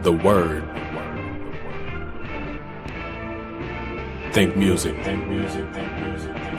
The word. Think music.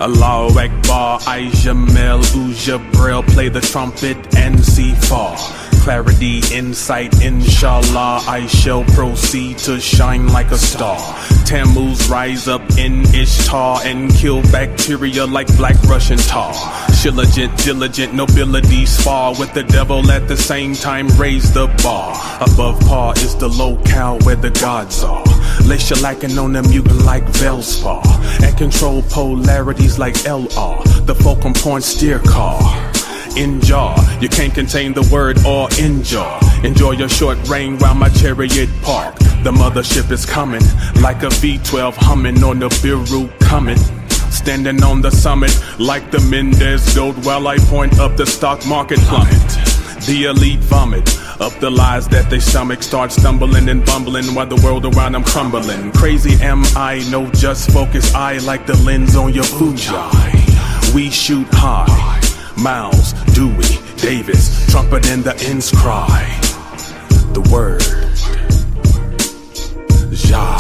Allahu Akbar, I Jamel, Ujabril, play the trumpet and C4. Clarity, insight, inshallah, I shall proceed to shine like a star. Tammuz rise up in Ishtar and kill bacteria like black Russian tar. Shilligant, diligent, nobility spar with the devil at the same time raise the bar. Above par is the locale where the gods are. Lay shellacking on the mutant like Velspar and control polarities like LR. The fulcrum point steer car. In jar, you can't contain the word or in jar. Enjoy your short reign while my chariot park. The mothership is coming like a V12 humming on the Biru coming. Standing on the summit like the Mendez goat while I point up the stock market plummet. The elite vomit up the lies that they stomach, start stumbling and bumbling while the world around them crumbling. Crazy am I, no just focus eye like the lens on your Fuji. We shoot high. Miles, Dewey, Davis, trumpet in the ends cry. The word. Ja,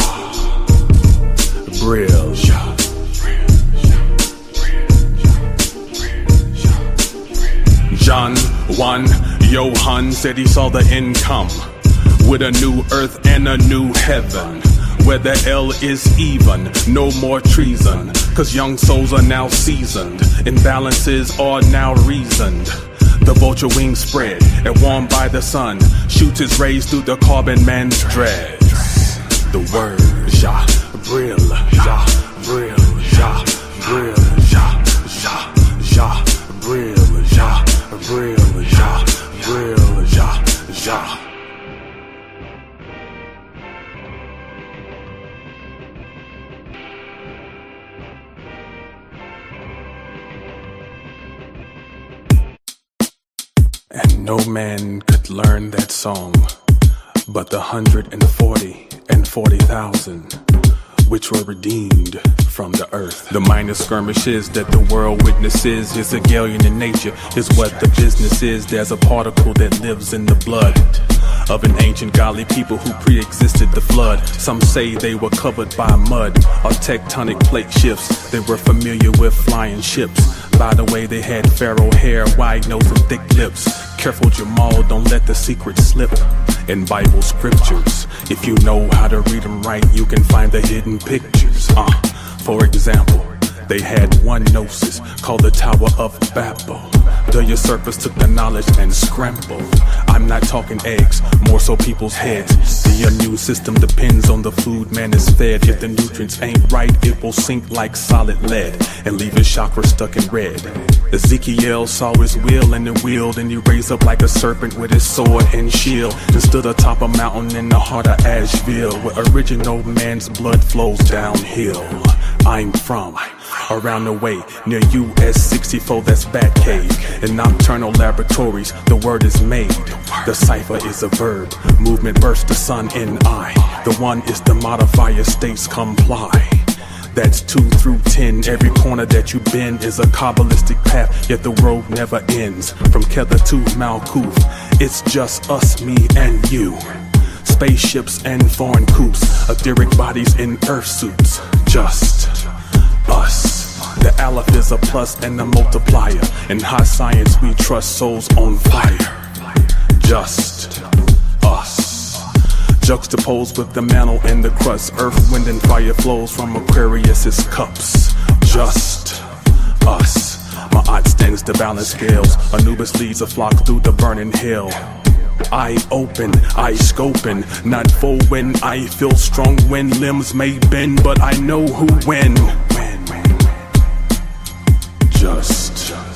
Brill. John 1, Johann said he saw the end come with a new earth and a new heaven, where the L is even, no more treason, cause young souls are now seasoned, imbalances are now reasoned. The vulture wings spread and warmed by the sun shoots its rays through the carbon man's dreads. The word, Ja, Brill, Ja, Brill, Ja, Brill, Ja, Ja, Ja, Brill, Ja, Brill, Ja, Brill, Ja, Ja. And no man could learn that song but the 140,000 which were redeemed from the earth. The minor skirmishes that the world witnesses is a galleon in nature, is what the business is. There's a particle that lives in the blood of an ancient godly people who pre-existed the flood. Some say they were covered by mud or tectonic plate shifts. They were familiar with flying ships. By the way, they had pharaoh hair, wide nose and thick lips. Careful Jamal, don't let the secret slip. In Bible scriptures, if you know how to read them right, you can find the hidden pictures. For example, they had one gnosis called the Tower of Babel. The usurpers took the knowledge and scrambled. I'm not talking eggs, more so people's heads. The immune system depends on the food man is fed. If the nutrients ain't right, it will sink like solid lead and leave his chakra stuck in red. Ezekiel saw his will and the wheeled, and he raised up like a serpent with his sword and shield, and stood atop a mountain in the heart of Asheville, where original man's blood flows downhill. I'm from around the way near US 64, that's Batcave. In nocturnal laboratories, the word is made. The cipher is a verb. Movement bursts the sun in I. The one is the modifier, states comply. That's 2 through 10. Every corner that you bend is a Kabbalistic path, yet the road never ends. From Kether to Malkuth, it's just us, me and you. Spaceships and foreign coups, etheric bodies in earth suits. Just us. The aleph is a plus and a multiplier. In high science we trust souls on fire. Just us. Juxtaposed with the mantle and the crust, earth, wind, and fire flows from Aquarius's cups. Just us. Ma'at stands to balance scales. Anubis leads a flock through the burning hell. I open, I scoping, not full when I feel strong when limbs may bend, but I know who when. Just us.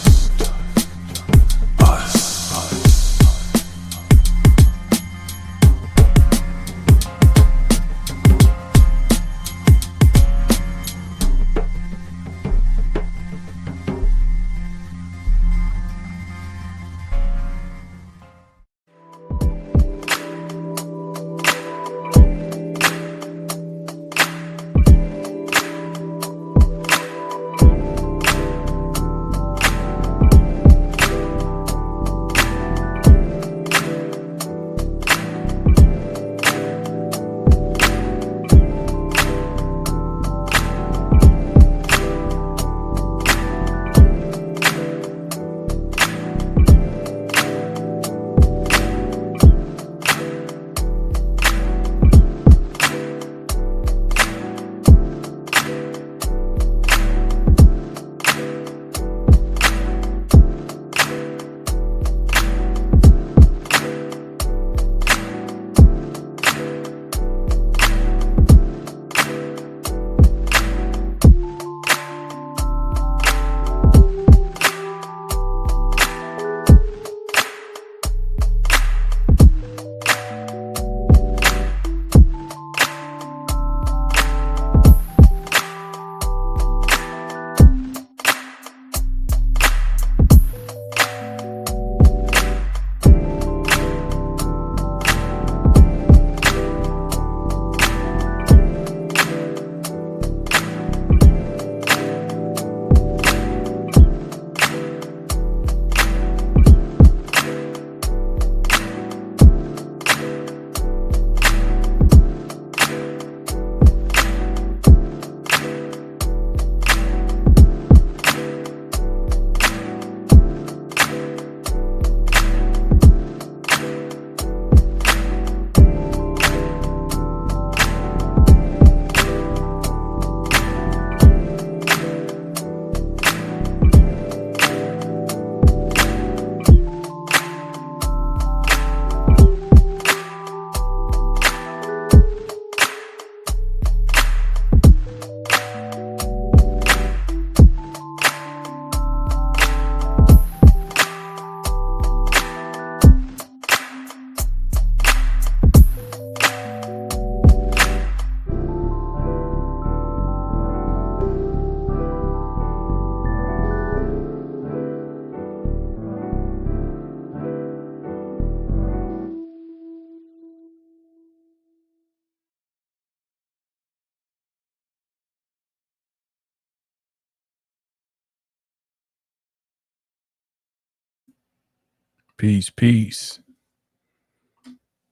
Peace, peace.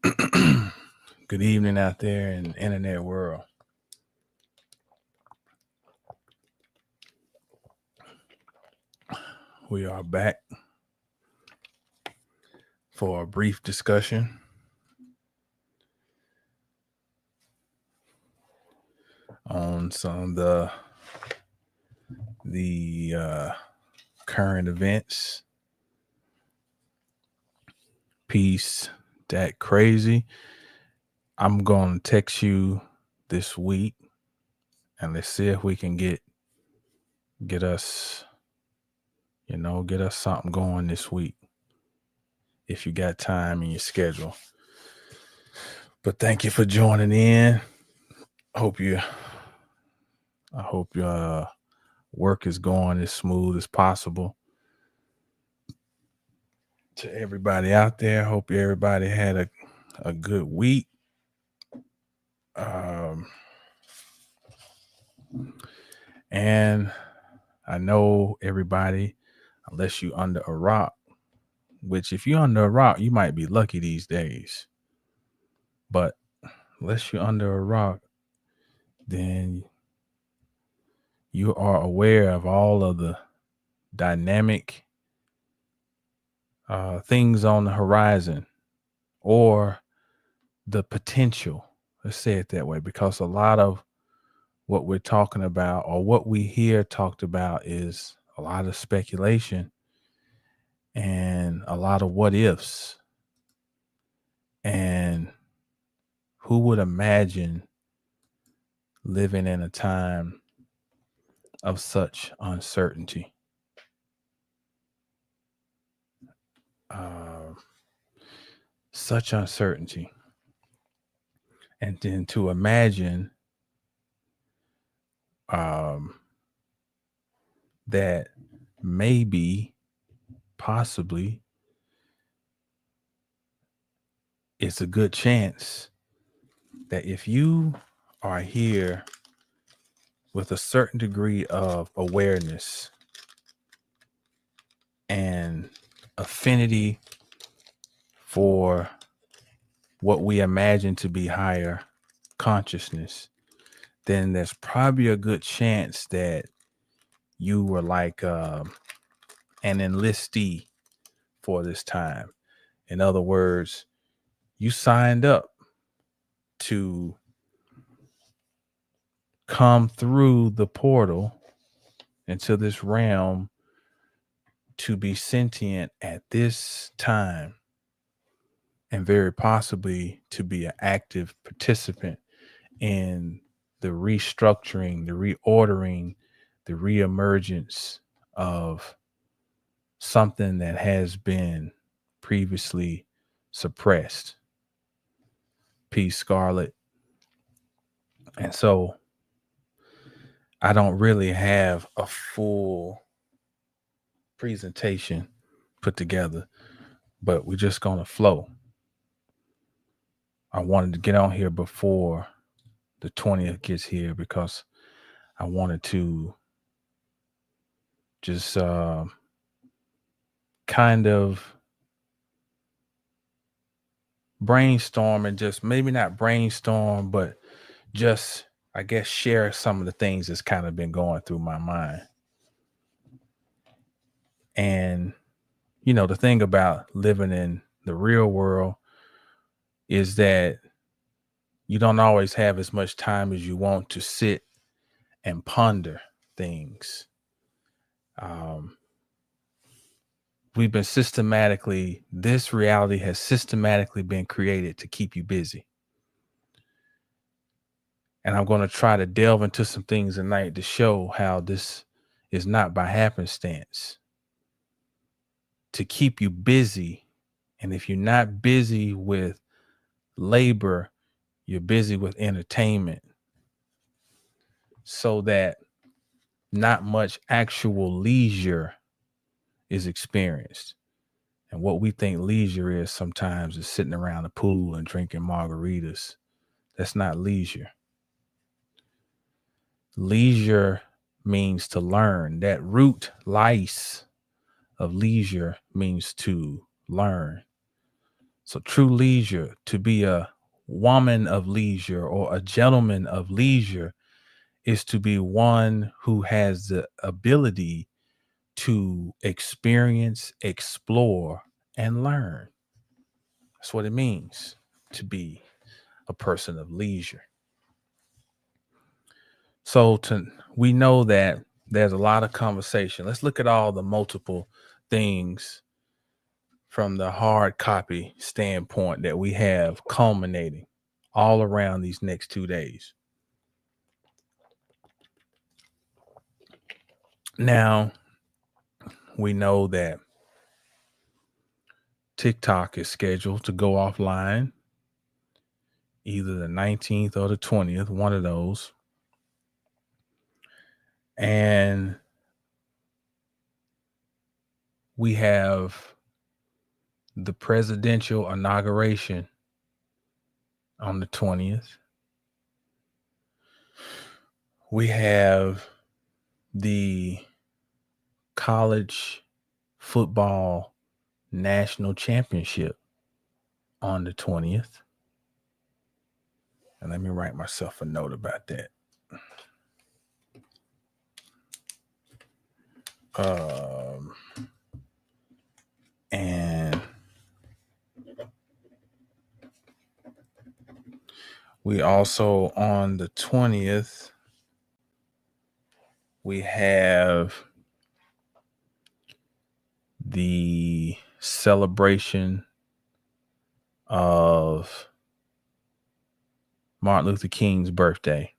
Good evening out there in the internet world. We are back for a brief discussion on some of the current events. Peace, that crazy. I'm going to text you this week and let's see if we can get us, get us something going this week if you got time in your schedule. But thank you for joining in. I hope your work is going as smooth as possible. To everybody out there, hope everybody had a good week. And I know everybody, unless you under a rock, which if you're under a rock, you might be lucky these days. But unless you're under a rock, then you are aware of all of the dynamic things on the horizon or the potential. Let's say it that way, because a lot of what we're talking about or what we hear talked about is a lot of speculation and a lot of what ifs. And who would imagine living in a time of such uncertainty? Such uncertainty. And then to imagine that maybe, possibly, it's a good chance that if you are here with a certain degree of awareness and affinity for what we imagine to be higher consciousness, then there's probably a good chance that you were like an enlistee for this time. In other words, you signed up to come through the portal into this realm to be sentient at this time, and very possibly to be an active participant in the restructuring, the reordering, the reemergence of something that has been previously suppressed. Peace, Scarlet. And so I don't really have a full presentation put together, but we're just going to flow. I wanted to get on here before the 20th gets here because I wanted to just kind of brainstorm, and just maybe not brainstorm, but just, I guess, share some of the things that's kind of been going through my mind. And, the thing about living in the real world is that you don't always have as much time as you want to sit and ponder things. This reality has systematically been created to keep you busy. And I'm going to try to delve into some things tonight to show how this is not by happenstance. To keep you busy. And if you're not busy with labor, you're busy with entertainment, so that not much actual leisure is experienced. And what we think leisure is sometimes is sitting around the pool and drinking margaritas. That's not leisure. Leisure means to learn. That root lice of leisure means to learn. So true leisure, to be a woman of leisure or a gentleman of leisure, is to be one who has the ability to experience, explore, and learn. That's what it means to be a person of leisure. So we know that there's a lot of conversation. Let's look at all the multiple things from the hard copy standpoint that we have culminating all around these next 2 days. Now, we know that TikTok is scheduled to go offline either the 19th or the 20th, one of those. And we have the presidential inauguration on the 20th. We have the college football national championship on the 20th. And let me write myself a note about that. And we also, on the 20th, we have the celebration of Martin Luther King's birthday.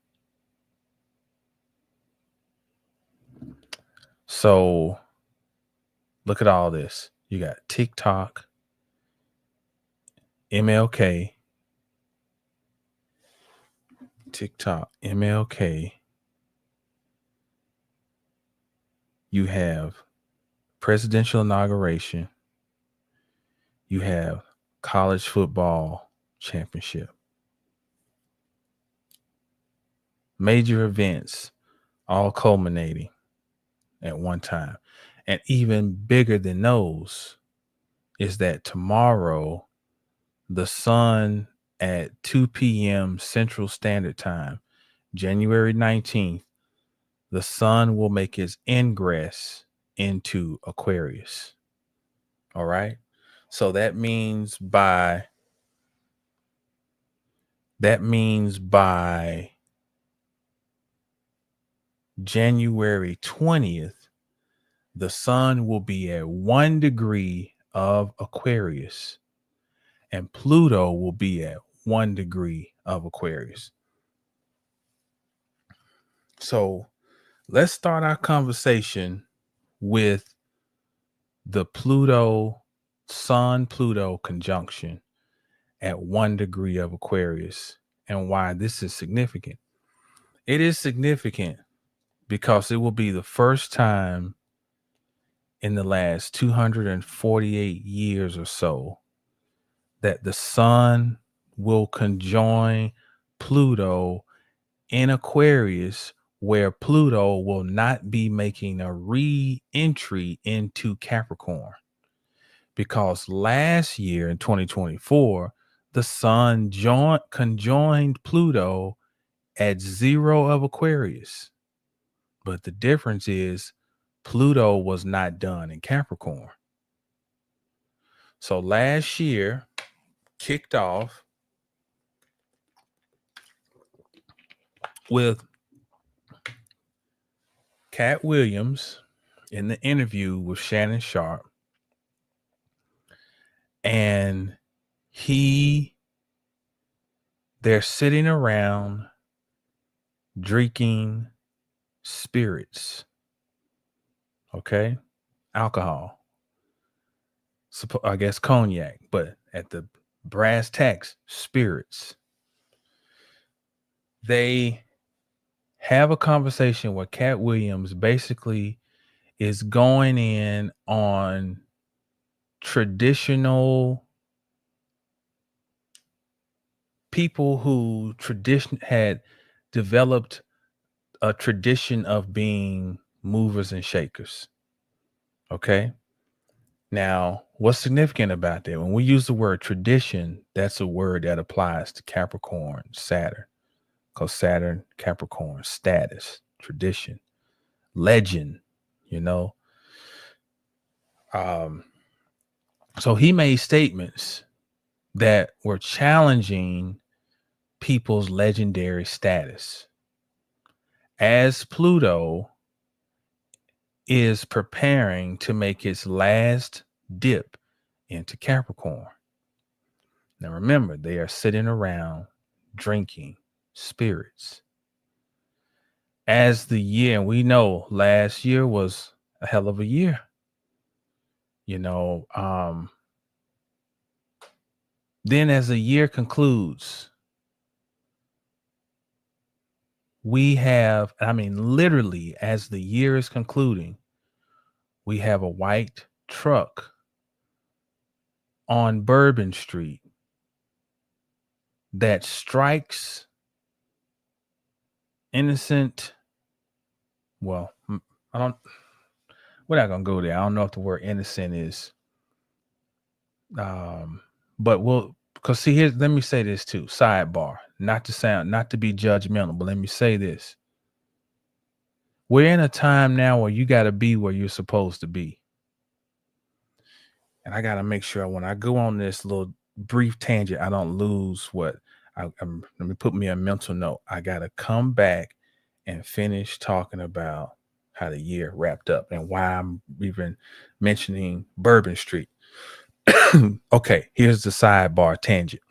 So look at all this. You got TikTok, MLK, You have presidential inauguration. You have college football championship. Major events all culminating at one time. And even bigger than those is that tomorrow, the sun at 2 p.m. Central Standard Time, January 19th, the sun will make its ingress into Aquarius. All right. So that means by January 20th, the sun will be at 1 degree of Aquarius and Pluto will be at 1 degree of Aquarius. So let's start our conversation with the Sun-Pluto conjunction at 1 degree of Aquarius and why this is significant. It is significant because it will be the first time in the last 248 years or so that the sun will conjoin Pluto in Aquarius, where Pluto will not be making a re-entry into Capricorn. Because last year in 2024, the sun conjoined Pluto at 0 of Aquarius. But the difference is Pluto was not done in Capricorn. So last year kicked off with Cat Williams in the interview with Shannon Sharp. And they're sitting around drinking spirits, okay? Alcohol. I guess cognac, but at the brass tacks, spirits. They have a conversation where Cat Williams basically is going in on traditional people who had developed a tradition of being movers and shakers. Okay. Now, what's significant about that? When we use the word tradition, that's a word that applies to Capricorn, Saturn, because Saturn, Capricorn, status, tradition, legend, you know. Um, so he made statements that were challenging people's legendary status. As Pluto is preparing to make its last dip into Capricorn. Now remember, they are sitting around drinking spirits. As the year, and we know last year was a hell of a year. You know, then as the year concludes, we have, I mean, literally, as the year is concluding, we have a white truck on Bourbon Street that strikes innocent. Well, I don't, we're not going to go there. I don't know if the word innocent is, but we'll, because see, here's, let me say this too, sidebar, not to be judgmental, but let me say this. We're in a time now where you got to be where you're supposed to be. And I got to make sure when I go on this little brief tangent, I don't lose what let me put me a mental note. I got to come back and finish talking about how the year wrapped up and why I'm even mentioning Bourbon Street. Okay, here's the sidebar tangent.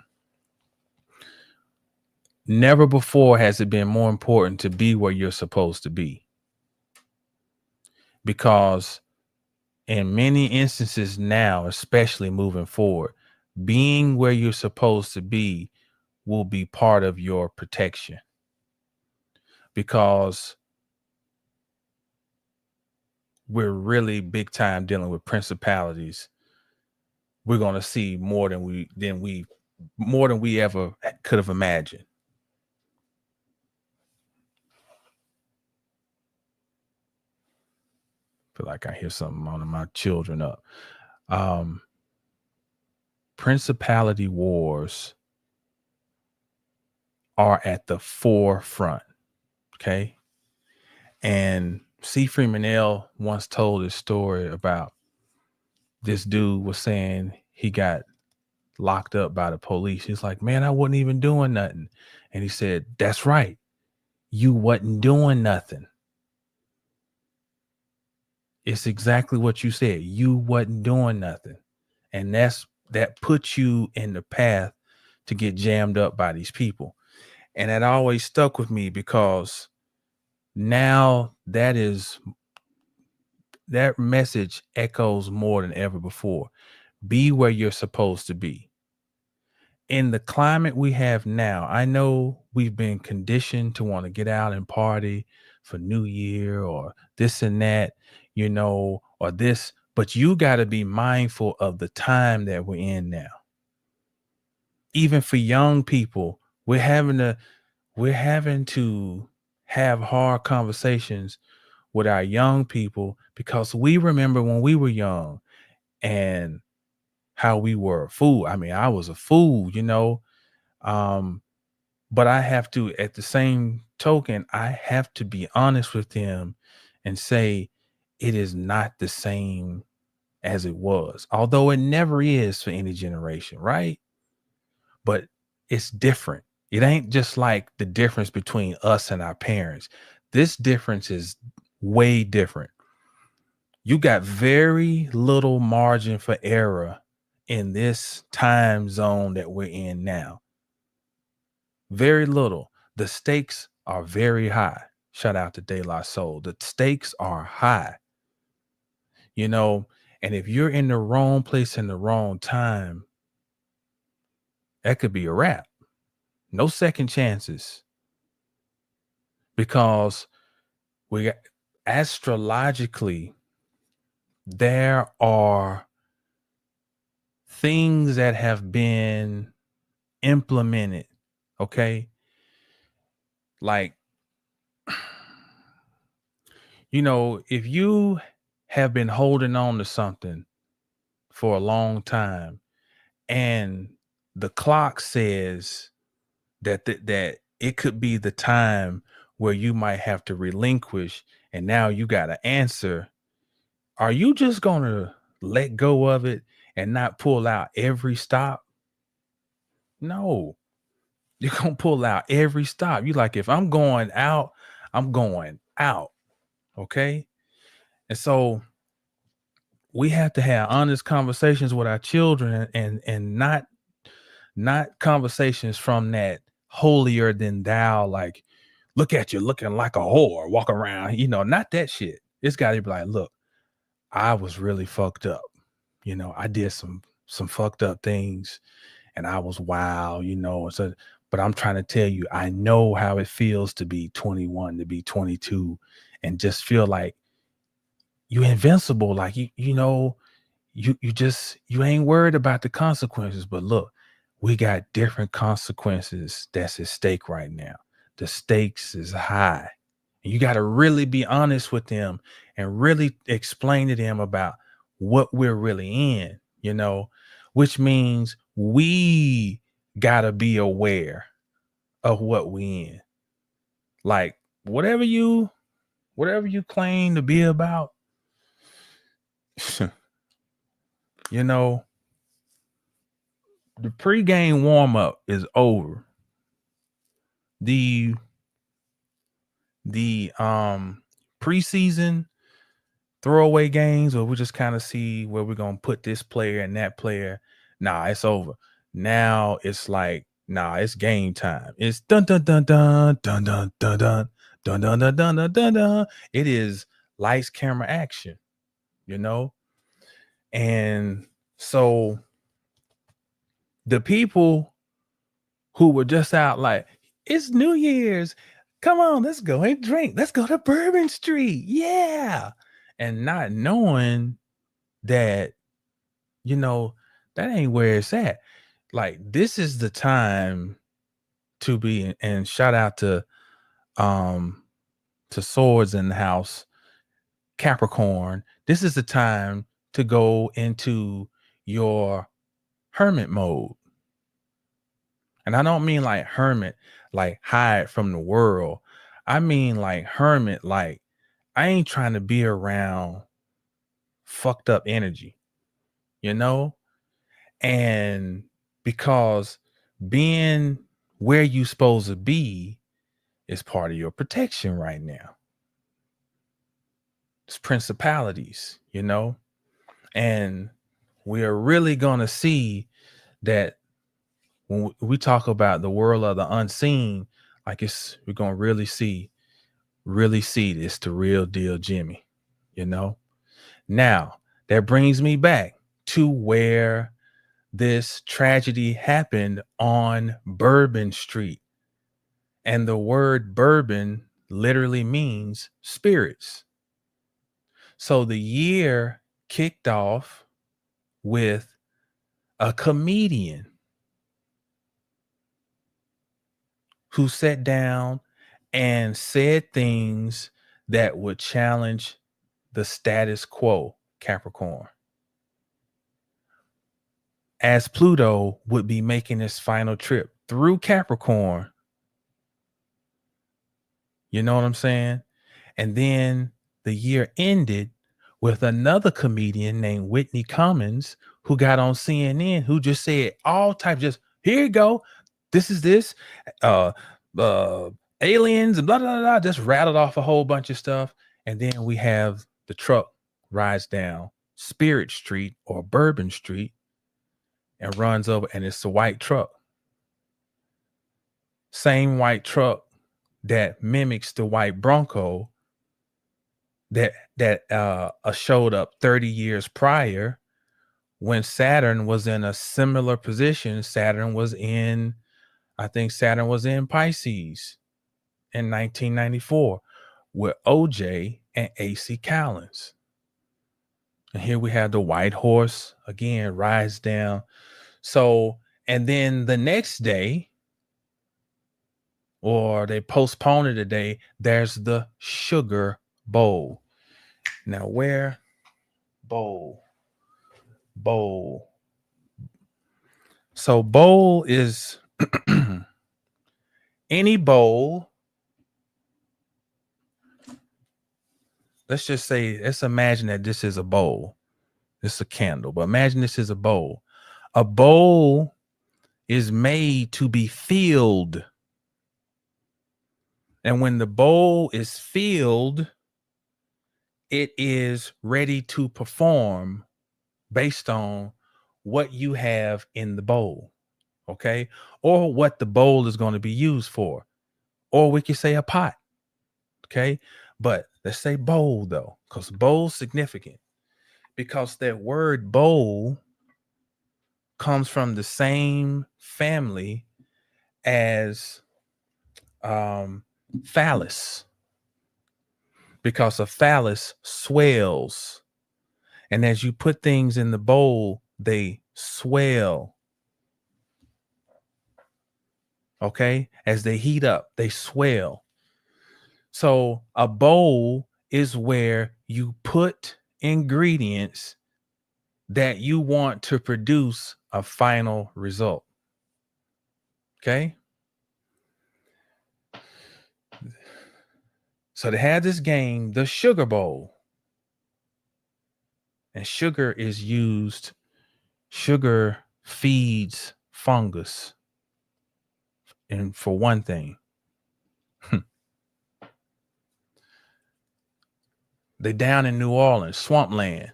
Never before has it been more important to be where you're supposed to be. Because in many instances now, especially moving forward, being where you're supposed to be will be part of your protection. Because we're really big time dealing with principalities. We're going to see more than we ever could have imagined. Feel like I hear something on my children up. Principality wars are at the forefront. Okay. And C. Freeman L. once told this story about this dude was saying he got locked up by the police. He's like, man, I wasn't even doing nothing. And he said, that's right. You wasn't doing nothing. It's exactly what you said. You wasn't doing nothing. And that puts you in the path to get jammed up by these people. And that always stuck with me because now that message echoes more than ever before. Be where you're supposed to be. In the climate we have now, I know we've been conditioned to want to get out and party for New Year or this and that, or this, but you got to be mindful of the time that we're in now. Even for young people, we're having to have hard conversations with our young people because we remember when we were young and how we were a fool. I mean, I was a fool, but I have to, at the same token, I have to be honest with them and say it is not the same as it was, although it never is for any generation, right? But it's different. It ain't just like the difference between us and our parents. This difference is way different. You got very little margin for error in this time zone that we're in now. Very little. The stakes are very high. Shout out to De La Soul. The stakes are high. And if you're in the wrong place in the wrong time, that could be a wrap. No second chances. Because we got astrologically, there are things that have been implemented. Okay. Like, if you have been holding on to something for a long time, and the clock says that it could be the time where you might have to relinquish, and now you got to answer. Are you just going to let go of it and not pull out every stop? No, you're going to pull out every stop. You like, if I'm going out, I'm going out. Okay. And so we have to have honest conversations with our children, and not conversations from that holier than thou, like, look at you looking like a whore, walk around, not that shit. It's got to be like, look, I was really fucked up. I did some fucked up things, and I was wild, so, but I'm trying to tell you, I know how it feels to be 21, to be 22, and just feel like you invincible, like you ain't worried about the consequences. But look, we got different consequences that's at stake right now. The stakes is high. And you got to really be honest with them and really explain to them about what we're really in, which means we got to be aware of what we in. Like, whatever you claim to be about, the pregame warm-up is over. The preseason throwaway games where we just kind of see where we're gonna put this player and that player. Nah, it's over. Now it's like, nah, it's game time. It's dun dun dun dun dun dun dun dun dun dun dun dun dun dun dun. It is lights, camera, action, and so the people who were just out like, it's New Year's, come on, let's go and drink, let's go to Bourbon Street, yeah, and not knowing that, that ain't where it's at. Like, this is the time to be, and shout out to Swords in the house, Capricorn. This is the time to go into your hermit mode. And I don't mean like hermit, like hide from the world. I mean like hermit, like I ain't trying to be around fucked up energy, And because being where you supposed to be is part of your protection right now. It's principalities, and we are really going to see that when we talk about the world of the unseen, like we're going to really see this, the real deal, Jimmy, Now, that brings me back to where this tragedy happened on Bourbon Street. And the word bourbon literally means spirits. So the year kicked off with a comedian who sat down and said things that would challenge the status quo, Capricorn. As Pluto would be making its final trip through Capricorn. You know what I'm saying? And then the year ended with another comedian named Whitney Cummings, who got on CNN, who just said all types, just, here you go. This is this. Aliens and blah, blah, blah, just rattled off a whole bunch of stuff. And then we have the truck rides down Spirit Street or Bourbon Street and runs over, and it's a white truck. Same white truck that mimics the white Bronco that showed up 30 years prior when Saturn was in a similar position. I think Saturn was in Pisces in 1994 with OJ and AC Callens. And here we have the white horse again, rides down. So, and then the next day, or they postpone it a day, there's the Sugar Bowl. Now, where bowl? Bowl. So bowl is any bowl. Let's just say, let's imagine that this is a bowl. This is a candle, but imagine this is a bowl. A bowl is made to be filled. And when the bowl is filled, it is ready to perform based on what you have in the bowl. Okay. Or what the bowl is going to be used for. Or we could say a pot. Okay. But let's say bowl though, because bowl is significant. Because that word bowl comes from the same family as phallus, because a phallus swells, and as you put things in the bowl, they swell. Okay, as they heat up, they swell. So a bowl is where you put ingredients that you want to produce a final result. Okay. So they had this game, the sugar bowl. And sugar is used, sugar feeds fungus. And for one thing, they down in New Orleans, swampland.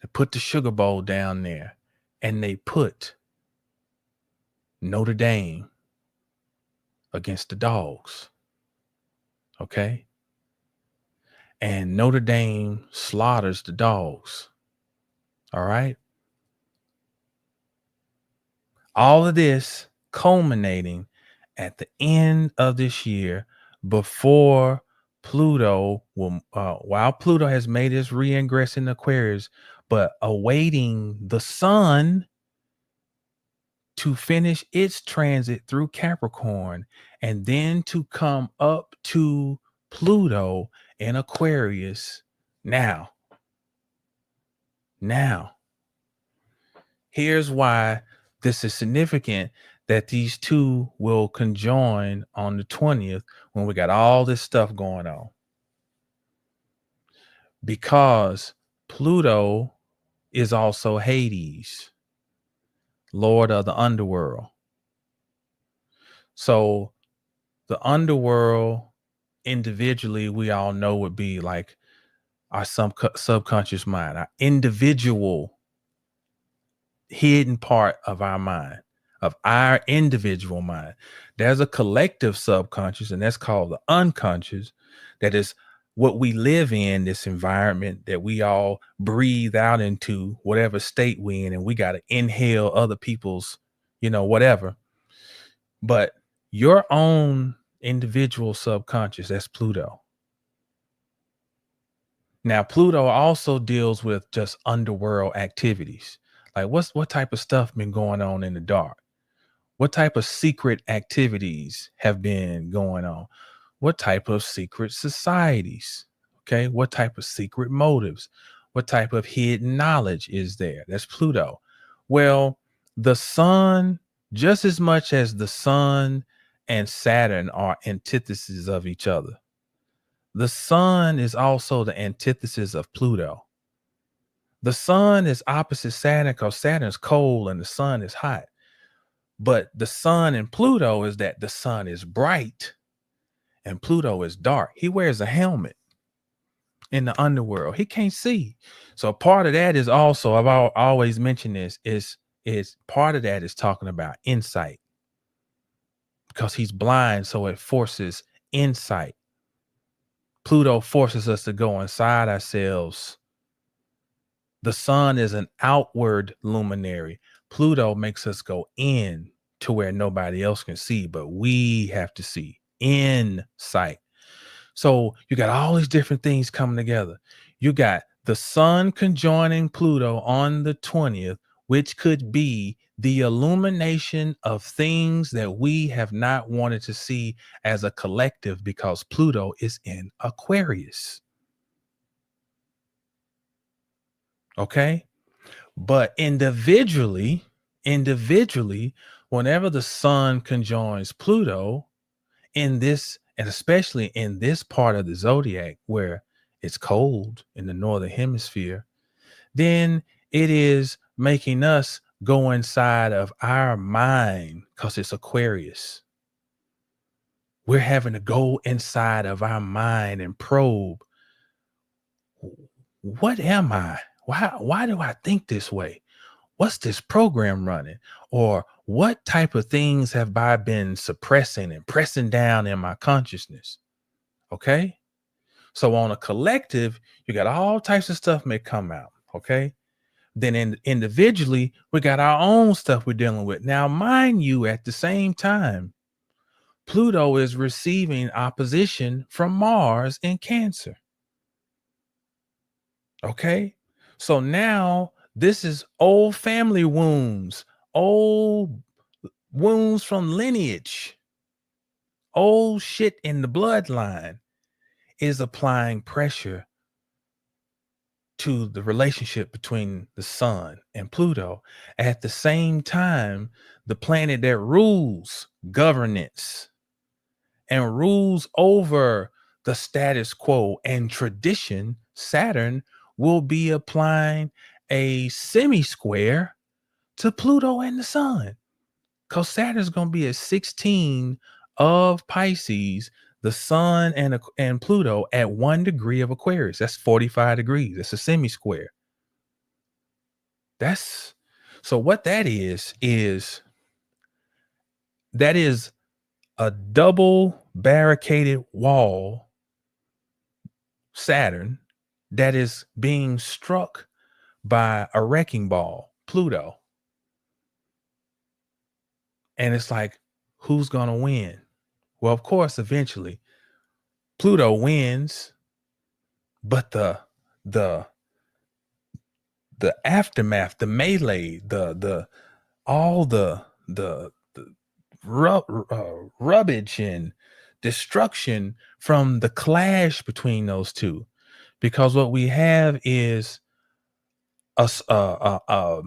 They put the sugar bowl down there and they put Notre Dame against the dogs. Okay. And Notre Dame slaughters the dogs. All right. All of this culminating at the end of this year, before Pluto will, while Pluto has made its re-ingress in Aquarius, but awaiting the sun to finish its transit through Capricorn and then to come up to Pluto in Aquarius. Now, here's why this is significant, that these two will conjoin on the 20th when we got all this stuff going on. Because Pluto is also Hades, Lord of the underworld. So the underworld individually, we all know, would be like our subconscious mind, our individual hidden part of our mind, of our individual mind. There's a collective subconscious, and that's called the unconscious. That is what we live in, this environment that we all breathe out into, whatever state we in, and we got to inhale other people's, whatever. But your own individual subconscious, that's Pluto. Now, Pluto also deals with just underworld activities. Like what type of stuff been going on in the dark? What type of secret activities have been going on? What type of secret societies? Okay. What type of secret motives? What type of hidden knowledge is there? That's Pluto. Well, the sun, just as much as the sun and Saturn are antitheses of each other, the sun is also the antithesis of Pluto. The sun is opposite Saturn because Saturn's cold and the sun is hot. But the sun and Pluto is that the sun is bright and Pluto is dark. He wears a helmet in the underworld. He can't see. So part of that is also, I've always mentioned this, is part of that is talking about insight, because he's blind. So it forces insight. Pluto forces us to go inside ourselves. The sun is an outward luminary. Pluto makes us go in to where nobody else can see, but we have to see insight. So you got all these different things coming together. You got the sun conjoining Pluto on the 20th, which could be the illumination of things that we have not wanted to see as a collective, because Pluto is in Aquarius. Okay. But individually, whenever the sun conjoins Pluto in this, and especially in this part of the zodiac where it's cold in the northern hemisphere, then it is making us go inside of our mind because it's Aquarius. We're having to go inside of our mind and probe, what am I? Why do I think this way? What's this program running? Or what type of things have I been suppressing and pressing down in my consciousness? Okay. So on a collective, you got all types of stuff may come out. Okay. Then individually, we got our own stuff we're dealing with. Now, mind you, at the same time, Pluto is receiving opposition from Mars in Cancer. Okay. So now this is old family wounds, old wounds from lineage, old shit in the bloodline is applying pressure to the relationship between the sun and Pluto. At the same time, the planet that rules governance and rules over the status quo and tradition, Saturn, will be applying a semi square to Pluto and the sun. Because Saturn's going to be at 16 of Pisces, the sun and Pluto at 1 degree of Aquarius. That's 45 degrees. That's a semi square. That's so what that is that is a double barricaded wall, Saturn, that is being struck by a wrecking ball, Pluto. And it's like, who's going to win? Well, of course, eventually Pluto wins, but the the aftermath, the melee, the all the rubbish and destruction from the clash between those two, because what we have is us the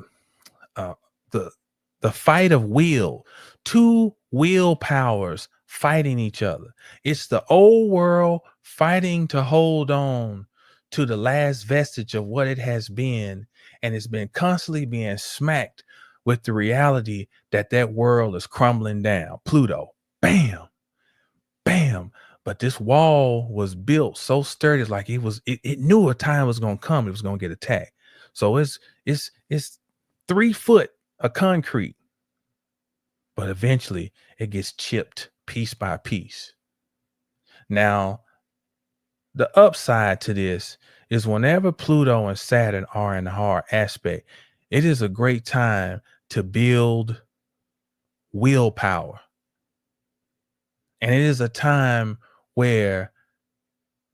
fight of will, two will powers fighting each other. It's the old world fighting to hold on to the last vestige of what it has been, and it's been constantly being smacked with the reality that that world is crumbling down. Pluto, bam, bam. But this wall was built so sturdy, it's like it knew a time was gonna come, it was gonna get attacked. So it's 3 foot of concrete, but eventually it gets chipped piece by piece. Now, the upside to this is whenever Pluto and Saturn are in a hard aspect, it is a great time to build willpower. And it is a time where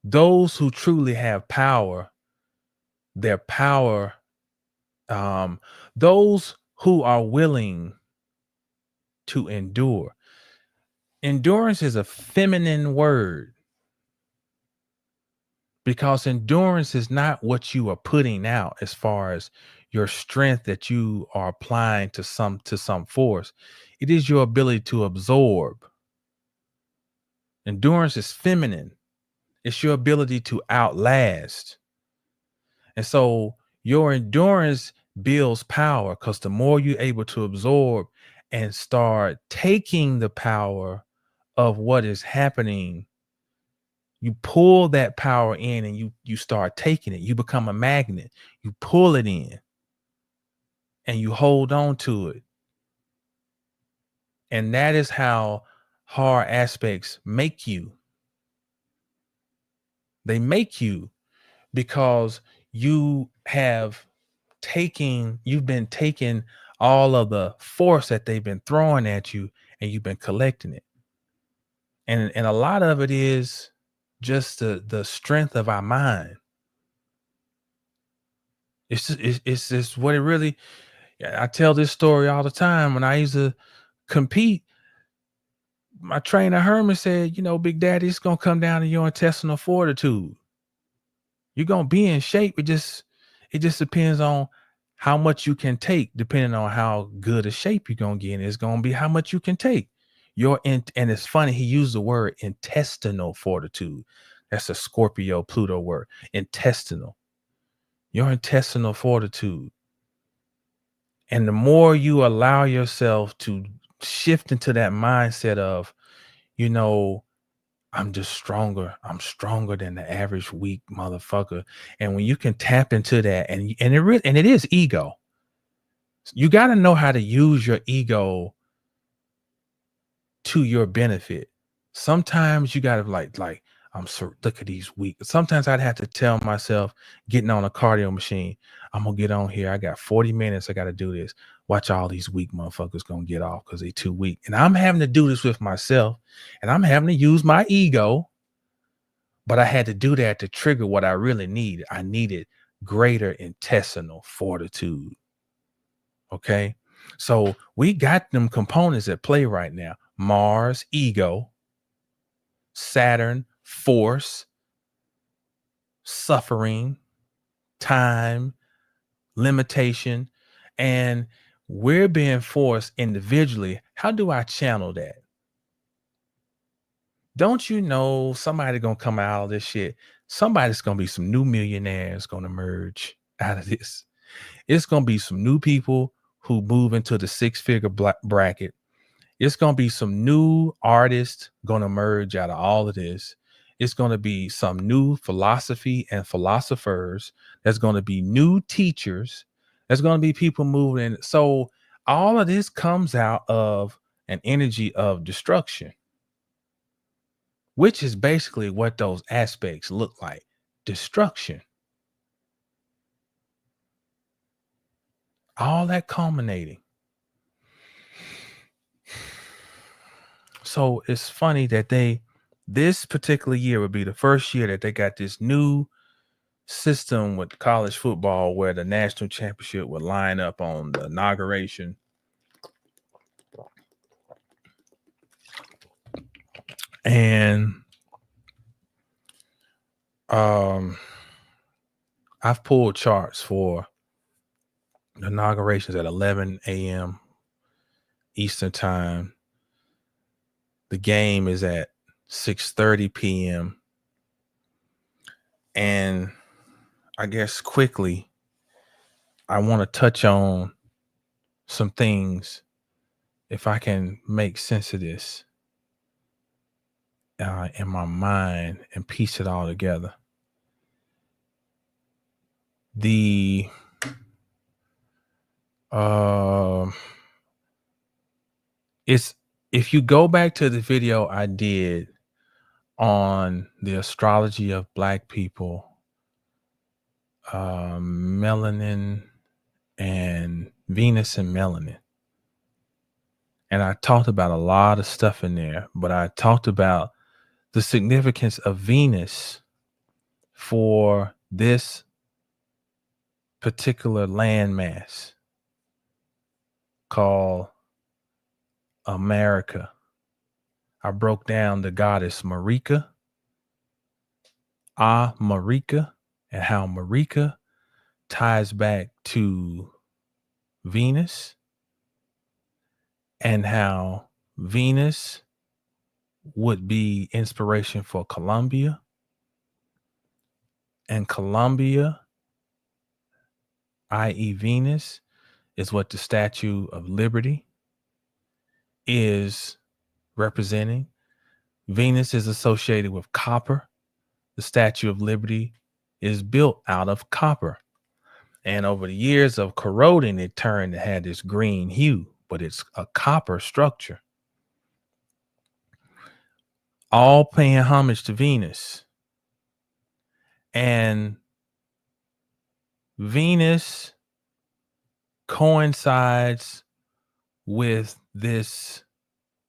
those who truly have power, their power, those who are willing to endure. Endurance is a feminine word because endurance is not what you are putting out as far as your strength that you are applying to some force. It is your ability to absorb. Endurance is feminine. It's your ability to outlast. And so your endurance builds power because the more you're able to absorb and start taking the power of what is happening, you pull that power in and you start taking it. You become a magnet. You pull it in and you hold on to it. And that is how hard aspects make you. They make you because you've been taking all of the force that they've been throwing at you and you've been collecting it. And a lot of it is just the strength of our mind. It's just what it really. I tell this story all the time. When I used to compete, my trainer Herman said, Big Daddy, it's gonna come down to your intestinal fortitude. You're gonna be in shape. It just depends on how much you can take, depending on how good a shape you're gonna get in. It's gonna be how much you can take. And it's funny, he used the word intestinal fortitude. That's a Scorpio Pluto word. Intestinal. Your intestinal fortitude. And the more you allow yourself to shift into that mindset of, you know, I'm just stronger. I'm stronger than the average weak motherfucker. And when you can tap into that, and it is ego. You got to know how to use your ego to your benefit. Sometimes you got to like I'm so look at these weak. Sometimes I'd have to tell myself, getting on a cardio machine, I'm gonna get on here. I got 40 minutes. I got to do this. Watch all these weak motherfuckers gonna get off because they too weak. And I'm having to do this with myself, and I'm having to use my ego. But I had to do that to trigger what I really needed. I needed greater intestinal fortitude. Okay. So we got them components at play right now. Mars, ego, Saturn, force, suffering, time, limitation. And we're being forced individually. How do I channel that? Don't you know somebody gonna come out of this shit? Somebody's gonna be some new millionaires gonna emerge out of this. It's gonna be some new people who move into the six-figure bracket. It's gonna be some new artists gonna emerge out of all of this. It's gonna be some new philosophy and philosophers. There's gonna be new teachers. There's gonna be people moving. So all of this comes out of an energy of destruction, which is basically what those aspects look like. Destruction. All that culminating. So it's funny that this particular year would be the first year that they got this new system with college football where the national championship would line up on the inauguration. And I've pulled charts for the inaugurations at 11 a.m. Eastern time. The game is at 6:30 p.m. And I guess quickly, I want to touch on some things if I can make sense of this in my mind and piece it all together. The it's if you go back to the video I did on the astrology of Black people, melanin and Venus and melanin. And I talked about a lot of stuff in there, but I talked about the significance of Venus for this particular landmass called America. I broke down the goddess Marika, Marika, and how Marika ties back to Venus, and how Venus would be inspiration for Columbia, and Columbia, i.e. Venus, is what the Statue of Liberty is representing. Venus is associated with copper. The Statue of Liberty is built out of copper. And over the years of corroding, it turned to have this green hue, but it's a copper structure. All paying homage to Venus. And Venus coincides with this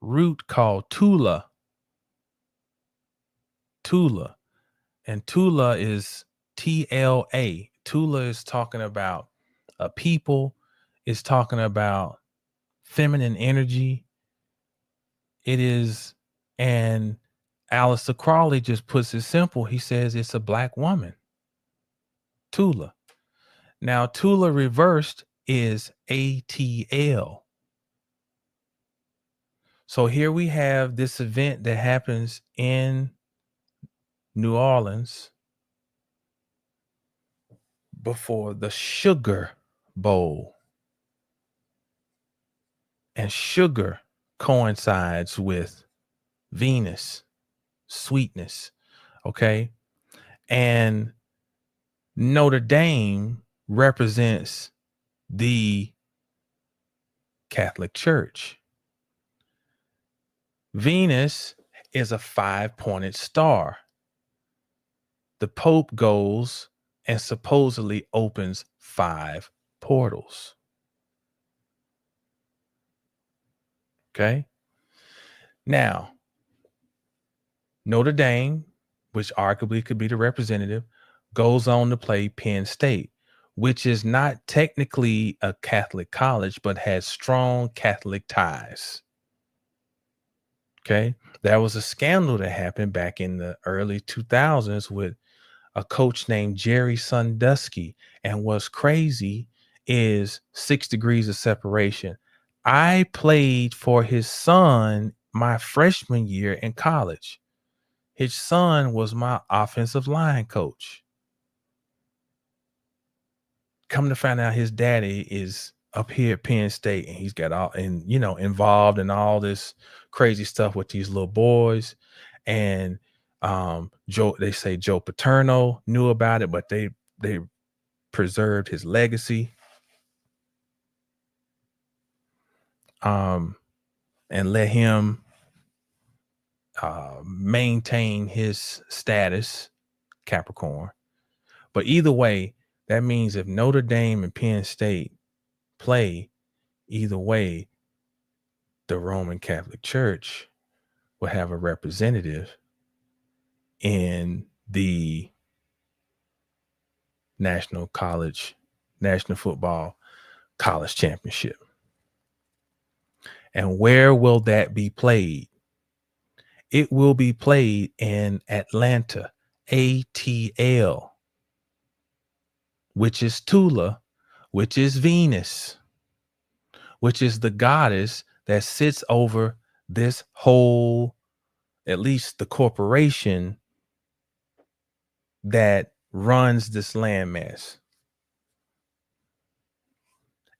root called Tula. Tula. And Tula is TLA. Tula is talking about a people, is talking about feminine energy. It is, and Aleister Crowley just puts it simple. He says it's a Black woman. Tula. Now, Tula reversed is ATL. So here we have this event that happens in New Orleans before the Sugar Bowl. And sugar coincides with Venus, sweetness. Okay. And Notre Dame represents the Catholic Church. Venus is a 5-pointed star. The Pope goes and supposedly opens 5 portals. Okay. Now, Notre Dame, which arguably could be the representative, goes on to play Penn State, which is not technically a Catholic college, but has strong Catholic ties. Okay. There was a scandal that happened back in the early 2000s with a coach named Jerry Sandusky. And what's crazy is 6 degrees of separation. I played for his son my freshman year in college. His son was my offensive line coach. Come to find out his daddy is up here at Penn State, and he's got all and involved in all this crazy stuff with these little boys. And they say Joe Paterno knew about it, but they preserved his legacy. And let him maintain his status, Capricorn. But either way, that means if Notre Dame and Penn State play, either way, the Roman Catholic Church will have a representative in the National Football College Championship. And where will that be played? It will be played in Atlanta, ATL, which is Tula, which is Venus, which is the goddess that sits over this whole, at least the corporation that runs this landmass.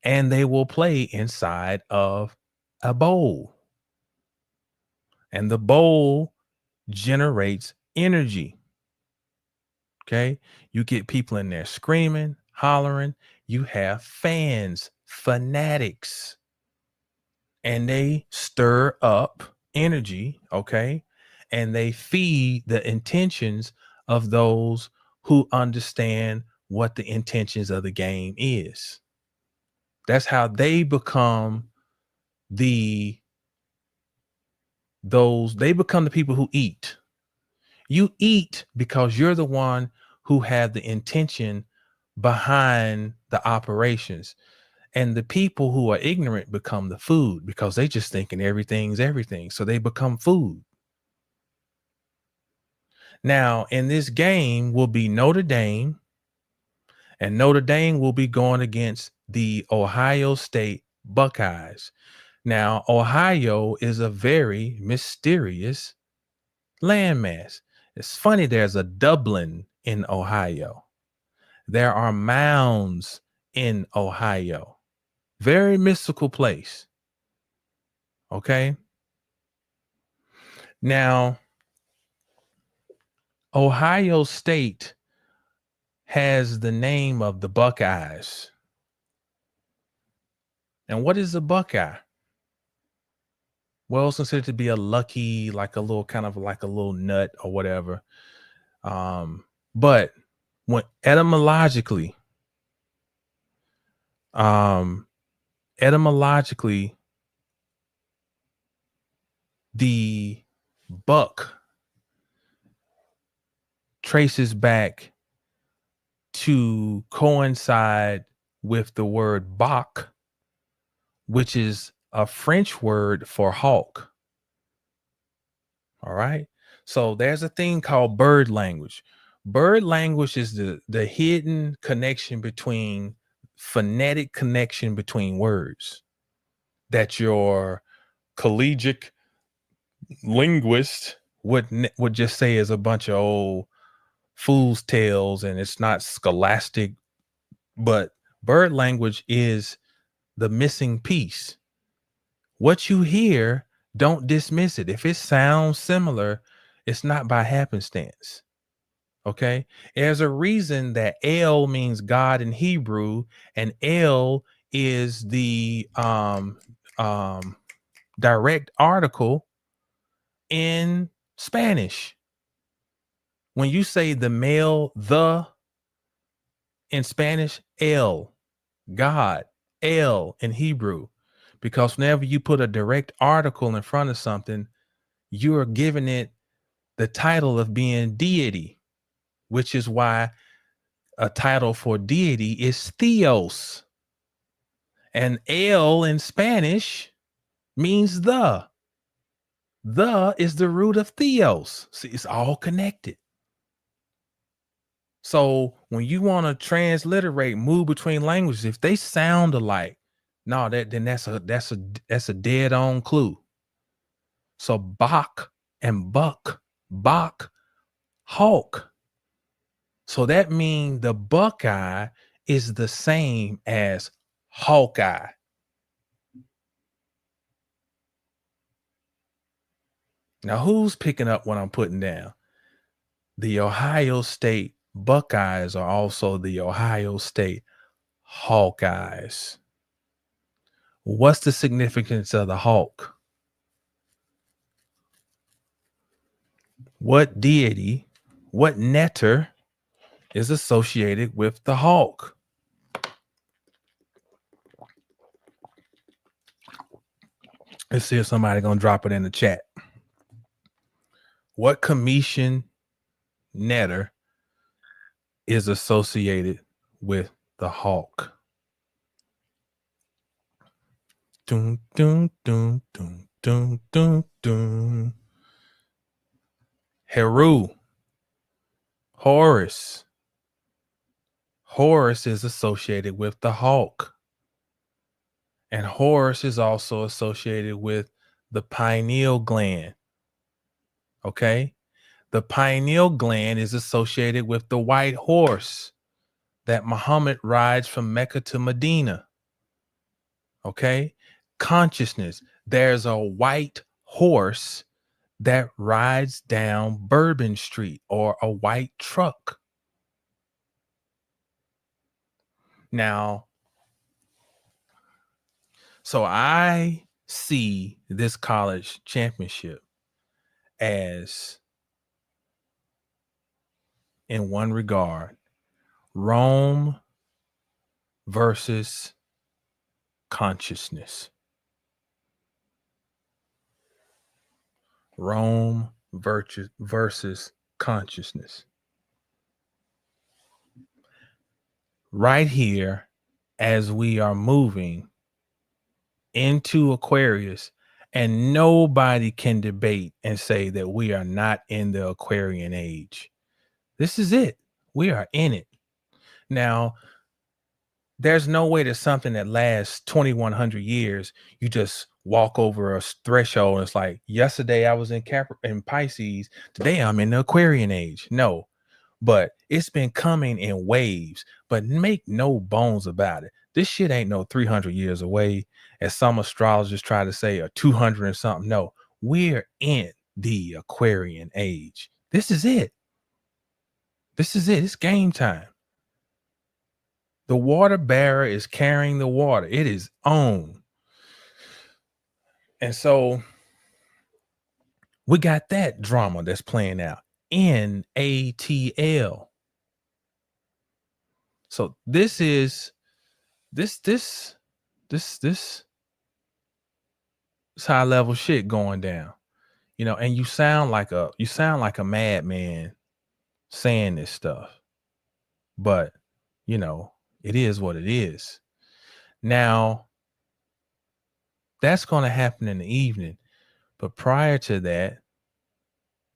And they will play inside of a bowl. And the bowl generates energy. Okay. You get people in there screaming, hollering. You have fans, fanatics, and they stir up energy. Okay. And they feed the intentions of those who understand what the intentions of the game is. That's how they become the people who eat. You eat because you're the one who had the intention behind the operations. And the people who are ignorant become the food because they just thinking everything's everything. So they become food. Now, in this game will be Notre Dame, and Notre Dame will be going against the Ohio State Buckeyes. Now, Ohio is a very mysterious landmass. It's funny, there's a Dublin in Ohio. There are mounds in Ohio. Very mystical place. Okay. Now, Ohio State has the name of the Buckeyes. And what is a Buckeye? Well, it's considered to be a lucky, like a little kind of like a little nut or whatever. But when etymologically, the buck traces back to coincide with the word bok, which is a French word for hawk. All right. So there's a thing called bird language. Bird language is the hidden connection between phonetic connection between words that your collegiate linguist would just say is a bunch of old fool's tales and it's not scholastic, but bird language is the missing piece. What you hear, don't dismiss it. If it sounds similar, it's not by happenstance. Okay. There's a reason that El means God in Hebrew, and El is the um direct article in Spanish. When you say the male, the in Spanish, El, God, El in Hebrew, because whenever you put a direct article in front of something, you're giving it the title of being deity, which is why a title for deity is Theos. And El in Spanish means the. The is the root of Theos. See, it's all connected. So when you want to transliterate, move between languages, if they sound alike, no, that's a dead on clue. So Bach and Buck, Bach, Hawk. So that means the Buckeye is the same as Hawkeye. Now, who's picking up what I'm putting down? The Ohio State Buckeyes are also the Ohio State Hawkeyes. What's the significance of the hawk? What deity, what netter is associated with the hawk? Let's see if somebody gonna drop it in the chat. What Cometian netter is associated with the hawk? Dun, dun, dun, dun, dun, dun, dun. Heru. Horus. Horus is associated with the hawk. And Horus is also associated with the pineal gland. Okay? The pineal gland is associated with the white horse that Muhammad rides from Mecca to Medina. Okay? Consciousness. There's a white horse that rides down Bourbon Street, or a white truck. Now, so I see this college championship as, in one regard, Rome versus consciousness. Rome versus consciousness. Right here, as we are moving into Aquarius, and nobody can debate and say that we are not in the Aquarian age. This is it. We are in it. Now, there's no way that something that lasts 2,100 years, you just walk over a threshold and it's like, yesterday I was in Pisces, today I'm in the Aquarian age. No, but it's been coming in waves. But make no bones about it, this shit ain't no 300 years away, as some astrologers try to say, or 200 and something. No, we're in the Aquarian age. This is it. This is it. It's game time. The water bearer is carrying the water. It is on. And so we got that drama that's playing out. NATL. So this is this high level shit going down. You know, and you sound like a madman saying this stuff. But, you know, it is what it is. Now, that's going to happen in the evening. But prior to that,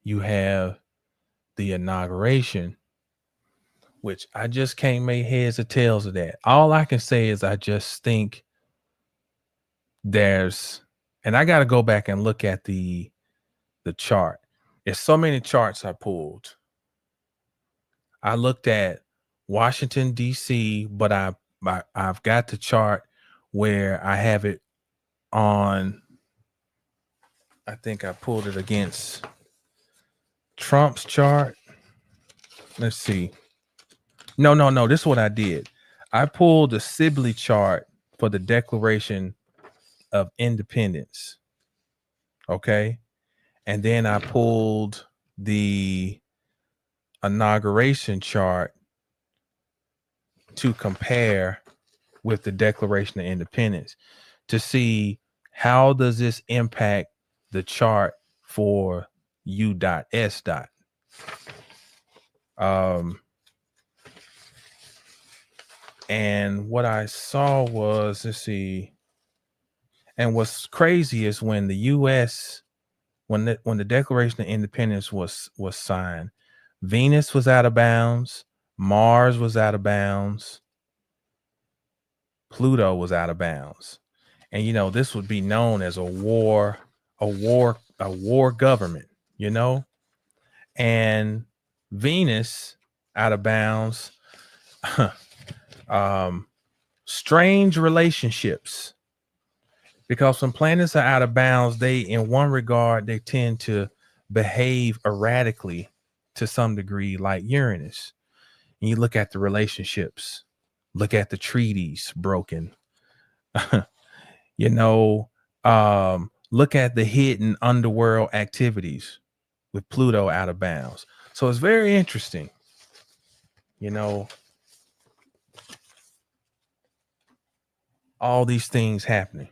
you have the inauguration which I just can't make heads or tails of that. All I can say is I just think there's, and I got to go back and look at the chart. There's so many charts I pulled. I looked at Washington D.C., but I've got the chart where I have it on. I think I pulled it against Trump's chart. Let's see. No. This is what I did. I pulled the Sibley chart for the Declaration of Independence. Okay. And then I pulled the inauguration chart to compare with the Declaration of Independence to see how does this impact the chart for U.S. And what I saw was, let's see, and what's crazy is when the U.S. when the Declaration of Independence was signed, Venus was out of bounds, Mars was out of bounds, Pluto was out of bounds. And you know, this would be known as a war government, you know? And Venus out of bounds, strange relationships. Because when planets are out of bounds, they, in one regard, they tend to behave erratically to some degree, like Uranus. And you look at the relationships, look at the treaties broken, you know, look at the hidden underworld activities with Pluto out of bounds. So it's very interesting, you know, all these things happening.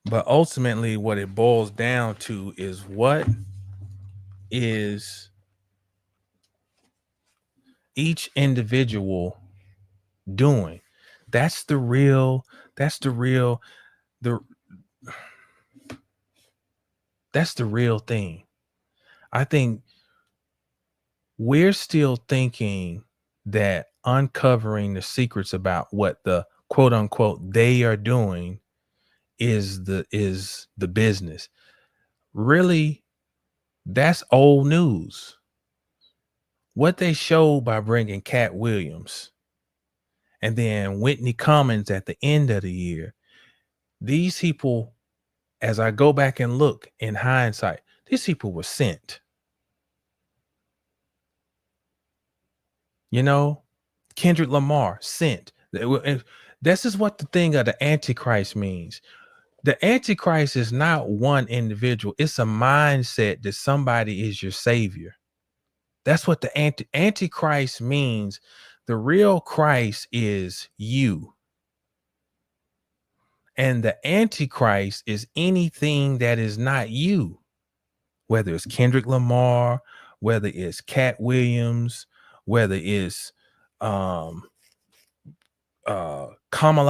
But ultimately, what it boils down to is what is each individual doing. That's the real thing. I think we're still thinking that uncovering the secrets about what the quote unquote they are doing is the business. Really, that's old news. What they showed by bringing Cat Williams and then Whitney Cummings at the end of the year, these people, as I go back and look in hindsight, these people were sent. You know, Kendrick Lamar, sent. This is what the thing of the Antichrist means. The Antichrist is not one individual. It's a mindset that somebody is your savior. That's what the Antichrist means. The real Christ is you. And the Antichrist is anything that is not you, whether it's Kendrick Lamar, whether it's Cat Williams, whether it's Kamala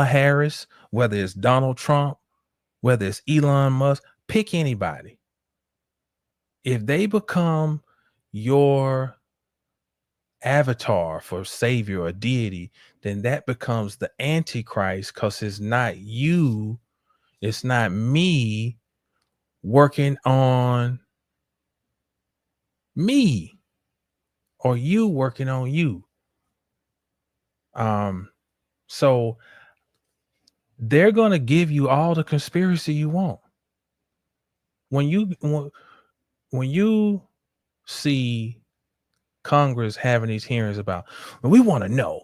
Harris, whether it's Donald Trump, whether it's Elon Musk, pick anybody. If they become your avatar for savior or deity, then that becomes the Antichrist, because it's not you, it's not me working on me or you working on you. So they're going to give you all the conspiracy you want. When you see Congress having these hearings about, we want to know,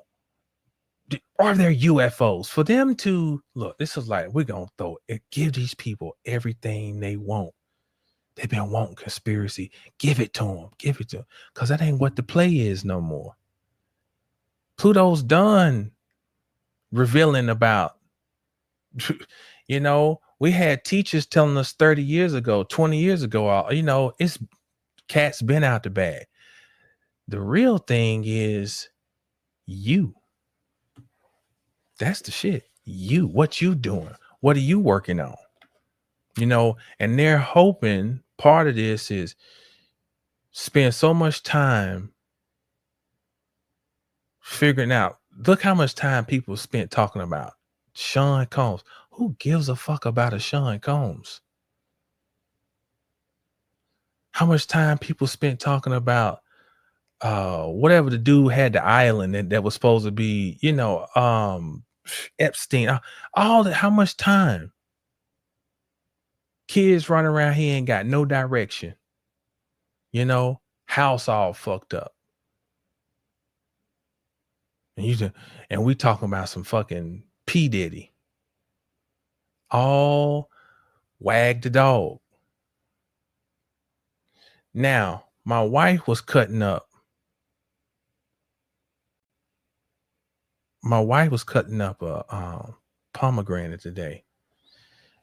are there UFOs? For them to look, this is like, we're going to give these people everything they want. They've been wanting conspiracy. Give it to them. Give it to them. Because that ain't what the play is no more. Pluto's done revealing about, you know, we had teachers telling us 30 years ago, 20 years ago, you know, it's cat's been out the bag. The real thing is you. That's the shit. You, what you doing? What are you working on? You know, and they're hoping part of this is spend so much time figuring out. Look how much time people spent talking about Sean Combs. Who gives a fuck about a Sean Combs? How much time people spent talking about whatever the dude had, the island that was supposed to be, Epstein. All that, how much time? Kids running around here ain't got no direction. House all fucked up. And we talking about some fucking P. Diddy. All wag the dog. Now, my wife was cutting up. A pomegranate today.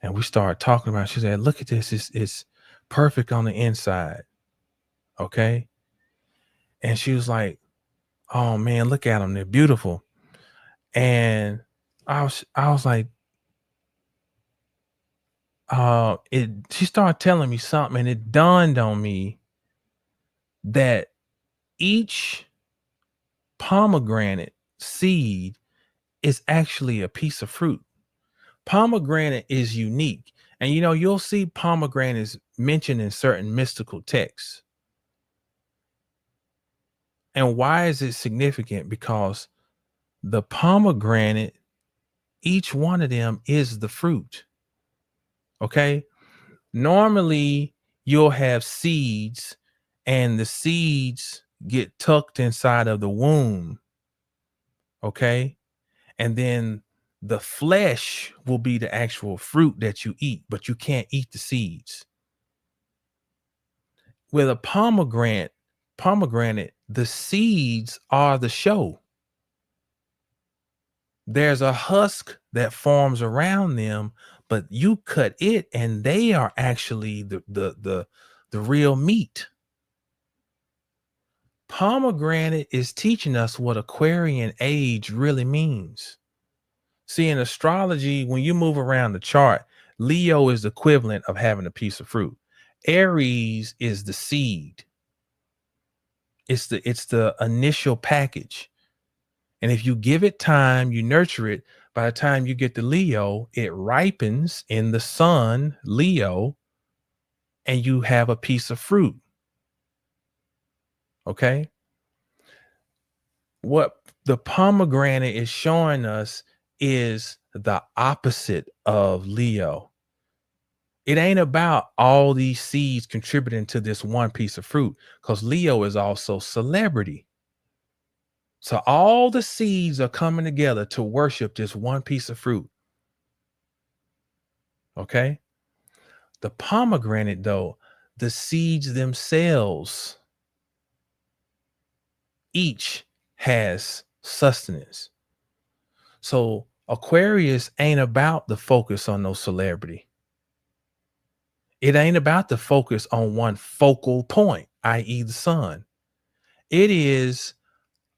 And we started talking about it. She said, look at this. It's perfect on the inside. Okay. And she was like, oh man, look at them. They're beautiful. And I was like, she started telling me something, and it dawned on me that each pomegranate seed is actually a piece of fruit. Pomegranate is unique. And you'll see pomegranates mentioned in certain mystical texts. And why is it significant? Because the pomegranate, each one of them is the fruit. Okay. Normally, you'll have seeds, and the seeds get tucked inside of the womb. Okay. And then the flesh will be the actual fruit that you eat, but you can't eat the seeds. With a pomegranate, the seeds are the show. There's a husk that forms around them, but you cut it and they are actually the real meat. Pomegranate is teaching us what Aquarian age really means. See, in astrology, when you move around the chart, Leo is the equivalent of having a piece of fruit. Aries is the seed. It's the initial package. And if you give it time, you nurture it, by the time you get to Leo, it ripens in the sun, Leo, and you have a piece of fruit. Okay? What the pomegranate is showing us is the opposite of Leo. It ain't about all these seeds contributing to this one piece of fruit, because Leo is also celebrity. So all the seeds are coming together to worship this one piece of fruit. Okay. The pomegranate, though, the seeds themselves, each has sustenance. So Aquarius ain't about the focus on no celebrity. It ain't about the focus on one focal point, i.e. the sun. It is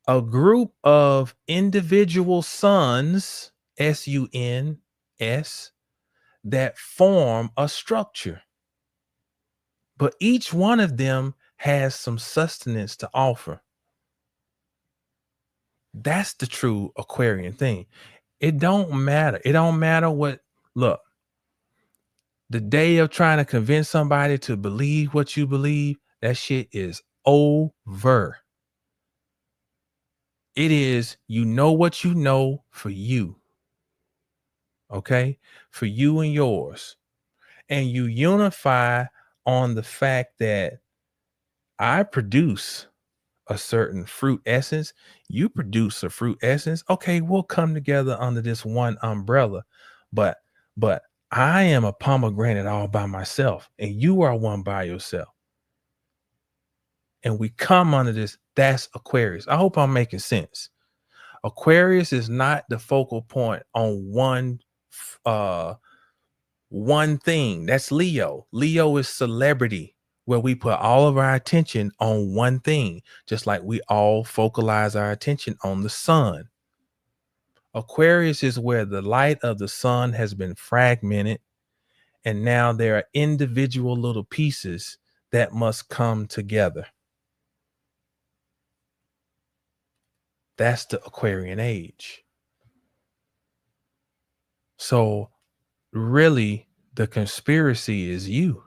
a group of individual suns, S-U-N-S, that form a structure. But each one of them has some sustenance to offer. That's the true Aquarian thing. It don't matter. It don't matter what, look, the day of trying to convince somebody to believe what you believe, that shit is over. It is, you know what you know for you. Okay? For you and yours. And you unify on the fact that I produce a certain fruit essence, you produce a fruit essence. Okay, we'll come together under this one umbrella. But I am a pomegranate all by myself, and you are one by yourself. And we come under this. That's Aquarius. I hope I'm making sense. Aquarius is not the focal point on one thing. That's Leo. Leo is celebrity, where we put all of our attention on one thing, just like we all focalize our attention on the sun. Aquarius is where the light of the sun has been fragmented, and now there are individual little pieces that must come together. That's the Aquarian age. So really, the conspiracy is you.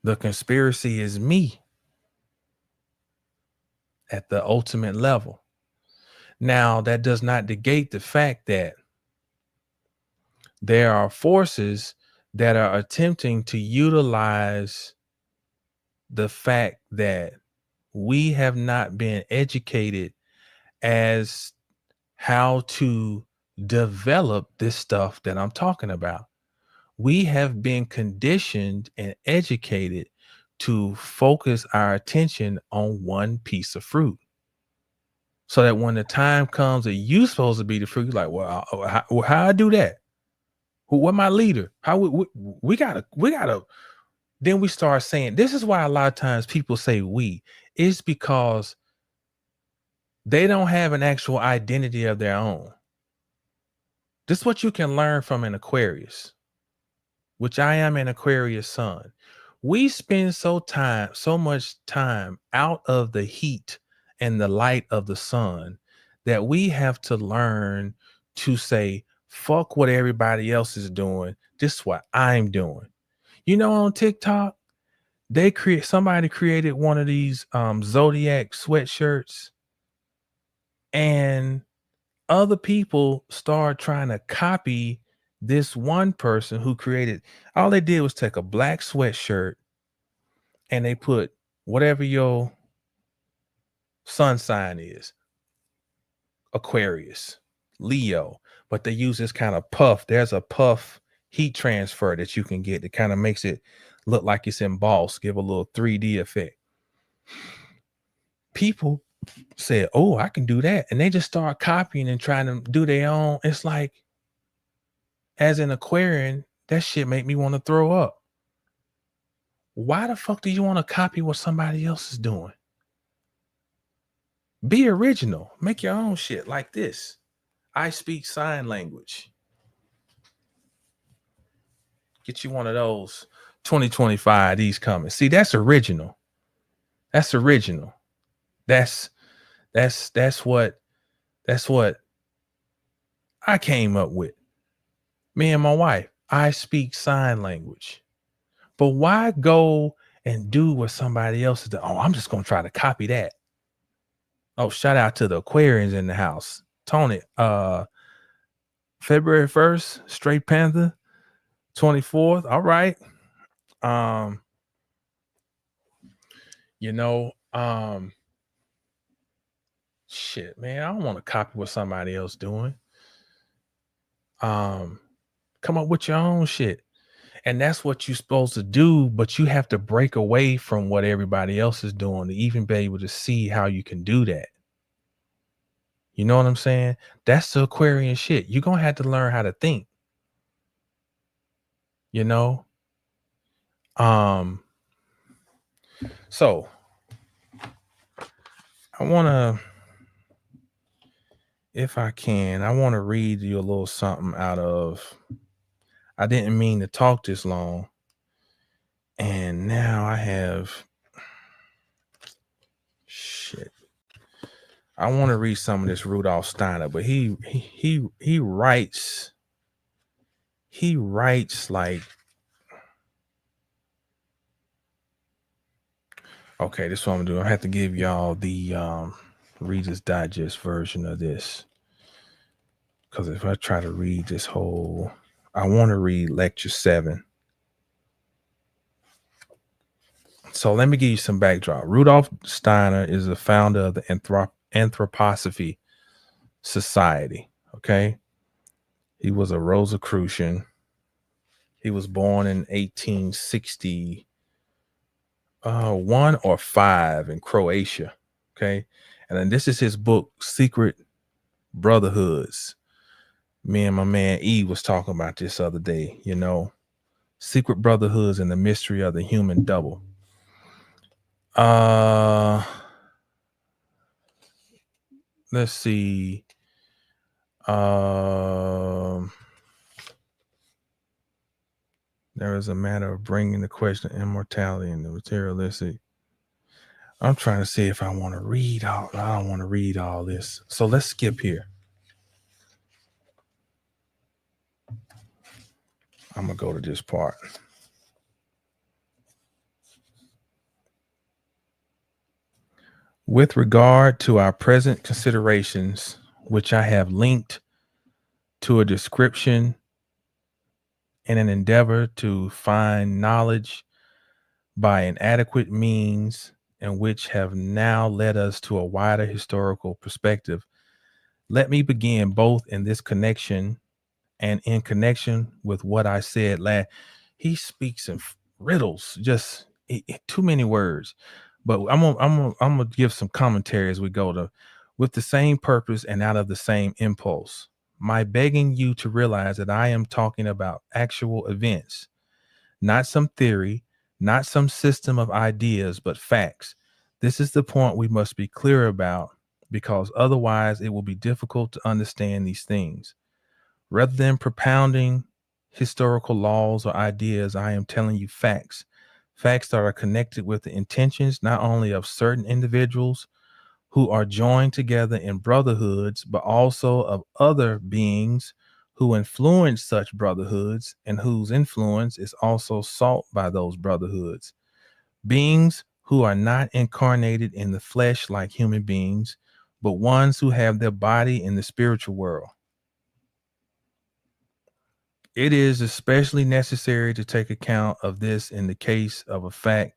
The conspiracy is me at the ultimate level. Now, that does not negate the fact that there are forces that are attempting to utilize the fact that we have not been educated as how to develop this stuff that I'm talking about. We have been conditioned and educated to focus our attention on one piece of fruit. So that when the time comes that you supposed to be the fruit, you're like, how I do that? What my leader? How we gotta. Then we start saying this is why a lot of times people say we. It's because they don't have an actual identity of their own. This is what you can learn from an Aquarius, which I am an Aquarius sun. We spend so much time out of the heat and the light of the sun that we have to learn to say, fuck what everybody else is doing. This is what I'm doing. You know, on TikTok, somebody created one of these Zodiac sweatshirts, and other people start trying to copy this one person who created. All they did was take a black sweatshirt and they put whatever your sun sign is, Aquarius, Leo, but they use this kind of puff. There's a puff heat transfer that you can get that kind of makes it look like it's embossed, give a little 3D effect. People said, oh, I can do that. And they just start copying and trying to do their own. It's like, as an Aquarian, that shit make me want to throw up. Why the fuck do you want to copy what somebody else is doing? Be original. Make your own shit like this. I speak sign language. Get you one of those 2025, these coming. See, that's original. That's original. That's what I came up with. Me and my wife, I speak sign language. But why go and do what somebody else is doing? Oh, I'm just going to try to copy that. Oh, shout out to the Aquarians in the house. Tony, February 1st, Straight Panther, 24th. All right. Shit, man, I don't want to copy what somebody else doing. Come up with your own shit. And that's what you're supposed to do, but you have to break away from what everybody else is doing to even be able to see how you can do that. You know what I'm saying? That's the Aquarian shit. You're going to have to learn how to think. You know? So I want to, if I can, I want to read you a little something out of, I didn't mean to talk this long. And now I have, shit. I want to read some of this Rudolf Steiner, but he writes like, okay, this is what I'm doing. I have to give y'all the Reader's Digest version of this. Because if I try to read this whole, I want to read lecture 7. So let me give you some backdrop. Rudolf Steiner is the founder of the Anthroposophy Society. Okay. He was a Rosicrucian. He was born in 1861 or 5 in Croatia. Okay. And then this is his book, Secret Brotherhoods. Me and my man E was talking about this other day, you know, Secret Brotherhoods and the Mystery of the Human Double. Let's see. There is a matter of bringing the question of immortality and the materialistic. I'm trying to see if I want to read all. I don't want to read all this. So let's skip here. I'm going to go to this part. With regard to our present considerations, which I have linked to a description in an endeavor to find knowledge by inadequate means, and which have now led us to a wider historical perspective, let me begin both in this connection and in connection with what I said last. He speaks in riddles, just too many words. But I'm gonna give some commentary as we go to, with the same purpose and out of the same impulse. My begging you to realize that I am talking about actual events, not some theory, not some system of ideas, but facts. This is the point we must be clear about, because otherwise it will be difficult to understand these things. Rather than propounding historical laws or ideas, I am telling you facts. Facts that are connected with the intentions not only of certain individuals who are joined together in brotherhoods, but also of other beings who influence such brotherhoods and whose influence is also sought by those brotherhoods. Beings who are not incarnated in the flesh like human beings, but ones who have their body in the spiritual world. It is especially necessary to take account of this in the case of a fact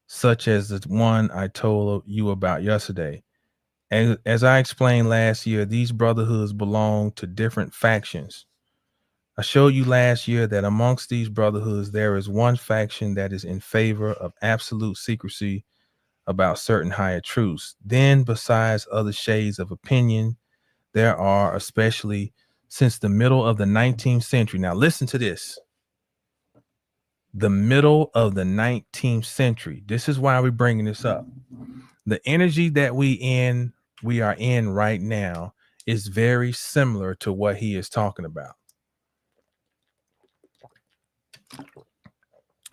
such as the one I told you about yesterday. As I explained last year, these brotherhoods belong to different factions. I showed you last year that amongst these brotherhoods, there is one faction that is in favor of absolute secrecy about certain higher truths. Then, besides other shades of opinion, there are, especially since the middle of the 19th century. Now, listen to this. The middle of the 19th century. This is why we're bringing this up. The energy that we are in right now is very similar to what he is talking about.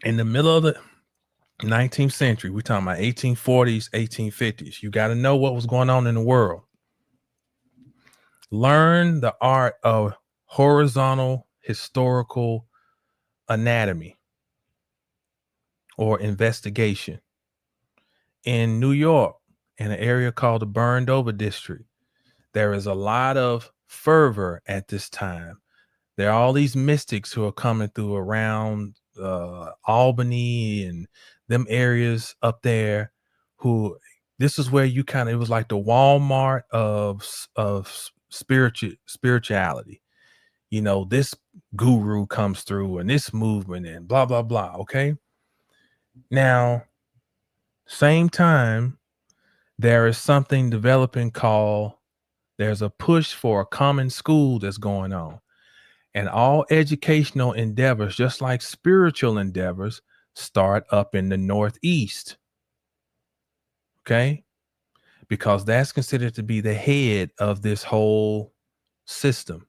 In the middle of the 19th century, we're talking about 1840s, 1850s. You got to know what was going on in the world. Learn the art of horizontal historical anatomy or investigation. In New York, in an area called the Burned Over District, there is a lot of fervor at this time. There are all these mystics who are coming through around Albany and them areas up there, who this is where you kind of, it was like the Walmart of spirituality. You know, this guru comes through and this movement and blah blah blah. Okay. Now, same time, there is something developing called, there's a push for a common school that's going on. And all educational endeavors, just like spiritual endeavors, start up in the Northeast. Okay. Because that's considered to be the head of this whole system.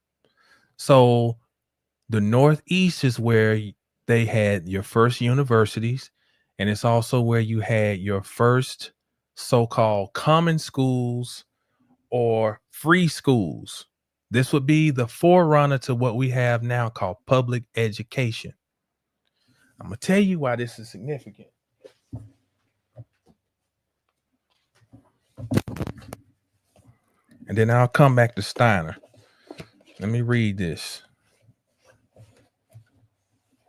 So the Northeast is where they had your first universities, and it's also where you had your first so-called common schools or free schools. This would be the forerunner to what we have now called public education. I'm going to tell you why this is significant. And then I'll come back to Steiner. Let me read this.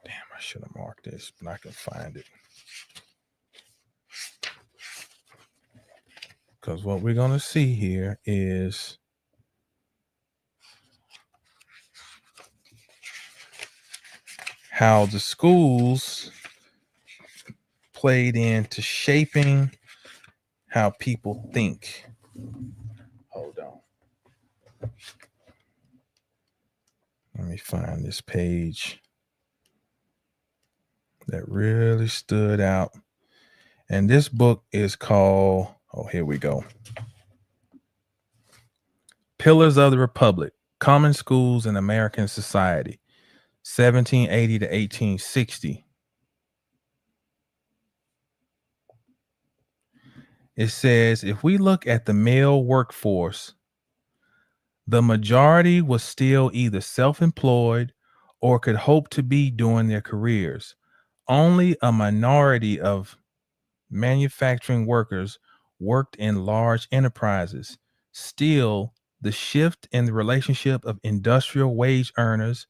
Damn, I should have marked this, but I can find it. Because what we're going to see here is how the schools played into shaping how people think. Hold on. Let me find this page that really stood out. And this book is called, oh, here we go. Pillars of the Republic, Common Schools in American Society, 1780 to 1860. It says if we look at the male workforce, the majority was still either self-employed or could hope to be during their careers. Only a minority of manufacturing workers worked in large enterprises. Still, the shift in the relationship of industrial wage earners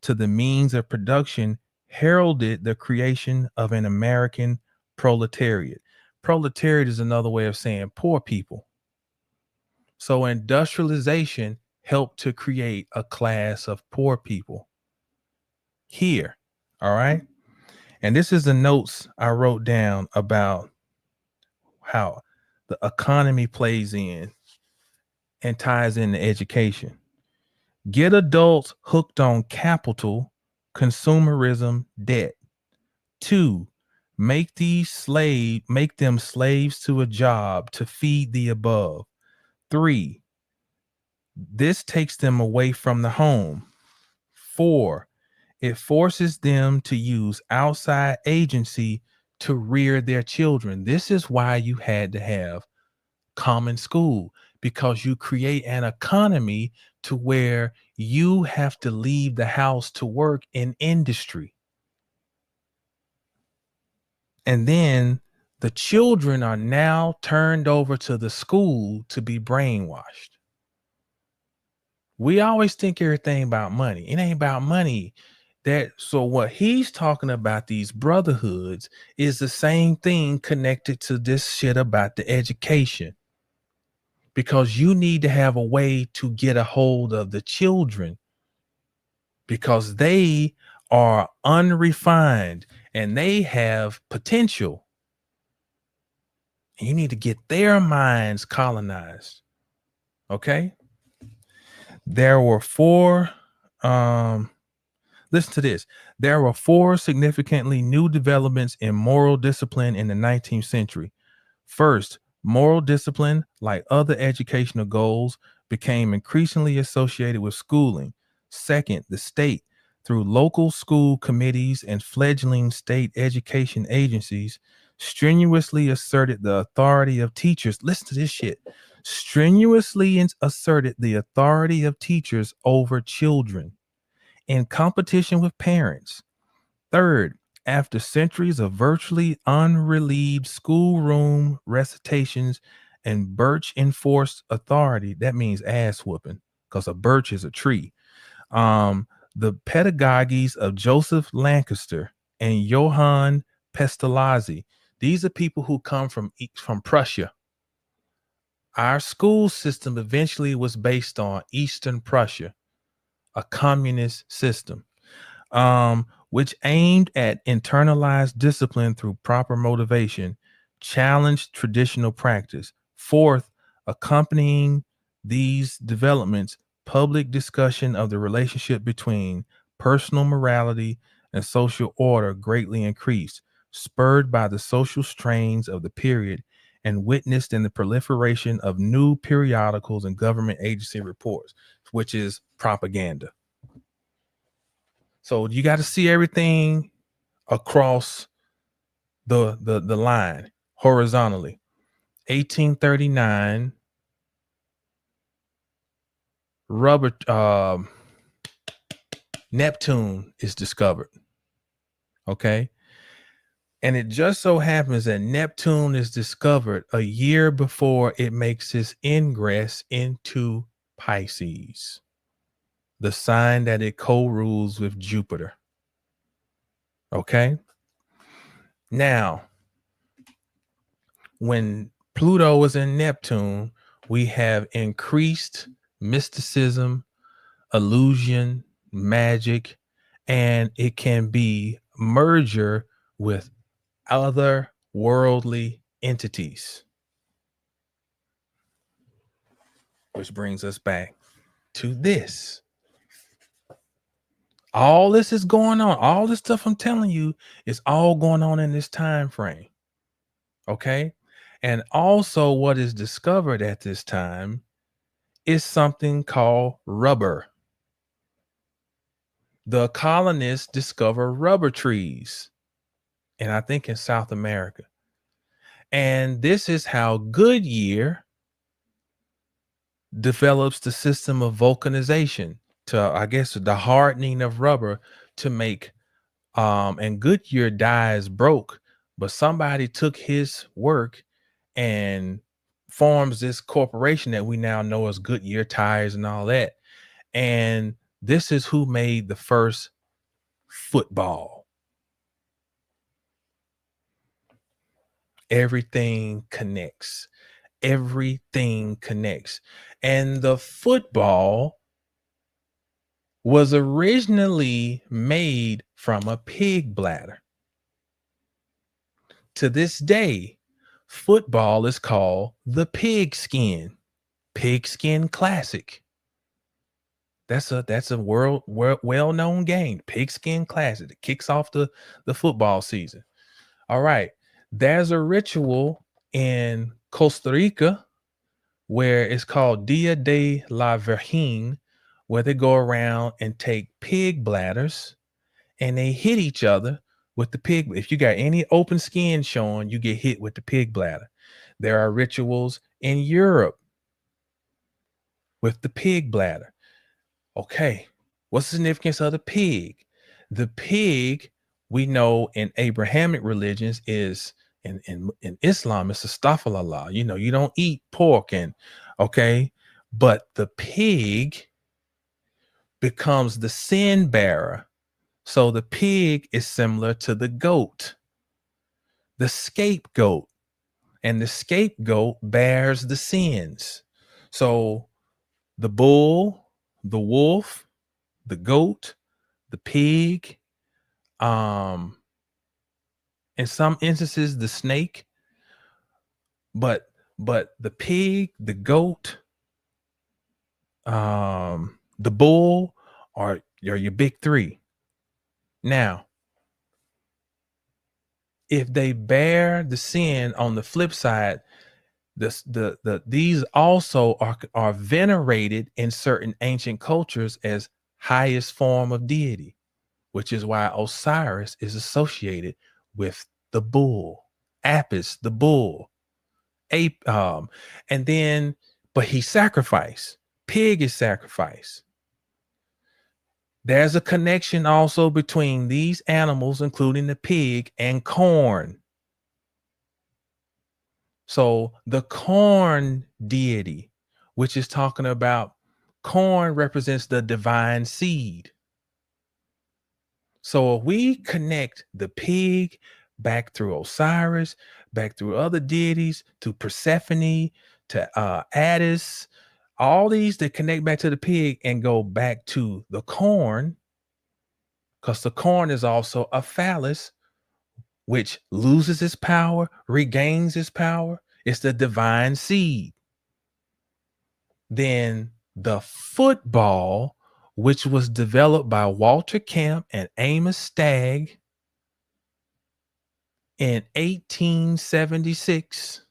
to the means of production heralded the creation of an American proletariat. Proletariat is another way of saying poor people. So industrialization helped to create a class of poor people here. All right. And this is the notes I wrote down about how the economy plays in and ties into education. Get adults hooked on capital, consumerism, debt. 2, make them slaves to a job to feed the above. 3, this takes them away from the home. 4, it forces them to use outside agency to rear their children. This is why you had to have common school, because you create an economy to where you have to leave the house to work in industry. And then the children are now turned over to the school to be brainwashed. We always think everything about money. It ain't about money. So what he's talking about, these brotherhoods, is the same thing connected to this shit about the education. Because you need to have a way to get a hold of the children, because they are unrefined and they have potential. And you need to get their minds colonized. Okay. There were four, listen to this. There were 4 significantly new developments in moral discipline in the 19th century. First, moral discipline, like other educational goals, became increasingly associated with schooling. Second, the state, through local school committees and fledgling state education agencies, strenuously asserted the authority of teachers. Listen to this shit. Strenuously asserted the authority of teachers over children in competition with parents. Third, after centuries of virtually unrelieved schoolroom recitations and birch enforced authority, that means ass whooping, because a birch is a tree. The pedagogies of Joseph Lancaster and Johann Pestalozzi, these are people who come from Prussia. Our school system eventually was based on Eastern Prussia, a communist system, which aimed at internalized discipline through proper motivation, challenged traditional practice. Fourth, accompanying these developments, public discussion of the relationship between personal morality and social order greatly increased, spurred by the social strains of the period and witnessed in the proliferation of new periodicals and government agency reports, which is propaganda. So you got to see everything across the line horizontally. 1839, Neptune is discovered. Okay. And it just so happens that Neptune is discovered a year before it makes its ingress into Pisces, the sign that it co-rules with Jupiter. Okay. Now, when Pluto was in Neptune, we have increased mysticism, illusion, magic, and it can be merger with other worldly entities. Which brings us back to this. All this is going on. All this stuff I'm telling you is all going on in this time frame. Okay. And also, what is discovered at this time is something called rubber. The colonists discover rubber trees, and I think in South America. And this is how Goodyear develops the system of vulcanization to, I guess, the hardening of rubber to make and Goodyear dies broke, but somebody took his work and forms this corporation that we now know as Goodyear tires and all that. And this is who made the first football. Everything connects. Everything connects. And the football was originally made from a pig bladder. To this day, football is called the pigskin classic. That's a world well-known game, pigskin classic. It kicks off the football season. All right. There's a ritual in Costa Rica where it's called Dia de la Virgen, where they go around and take pig bladders and they hit each other with the pig. If you got any open skin showing, you get hit with the pig bladder. There are rituals in Europe with the pig bladder. Okay, what's the significance of the pig? The pig, we know in Abrahamic religions is in Islam, it's astaghfirullah. You know, you don't eat pork but the pig becomes the sin bearer. So the pig is similar to the goat, the scapegoat, and the scapegoat bears the sins. So the bull, the wolf, the goat, the pig, in some instances, the snake, but the pig, the goat, the bull are your big three. Now, if they bear the sin on the flip side, these also are venerated in certain ancient cultures as highest form of deity, which is why Osiris is associated with the bull, Apis, the bull, ape, and then, but he sacrificed. Pig is sacrificed. There's a connection also between these animals, including the pig, and corn. So the corn deity, which is talking about corn, represents the divine seed. So if we connect the pig back through Osiris, back through other deities, to Persephone, to Attis, all these that connect back to the pig and go back to the corn, because the corn is also a phallus, which loses its power, regains its power. It's the divine seed. Then the football, which was developed by Walter Camp and Amos Stagg in 1876,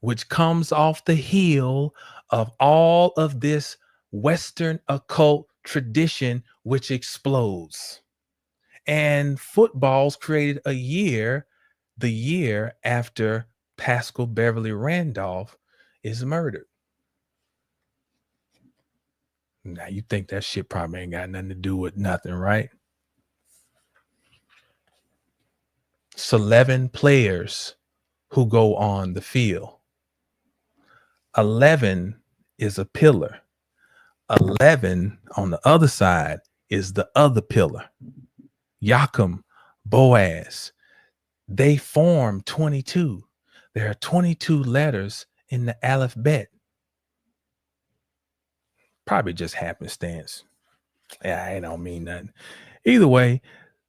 which comes off the heel of all of this Western occult tradition, which explodes. And football's created the year after Pascal Beverly Randolph is murdered. Now you think that shit probably ain't got nothing to do with nothing, right? It's 11 players who go on the field. 11 is a pillar. 11 on the other side is the other pillar. Yakim, Boaz. They form 22. There are 22 letters in the alphabet. Probably just happenstance. Yeah, I don't mean nothing. Either way,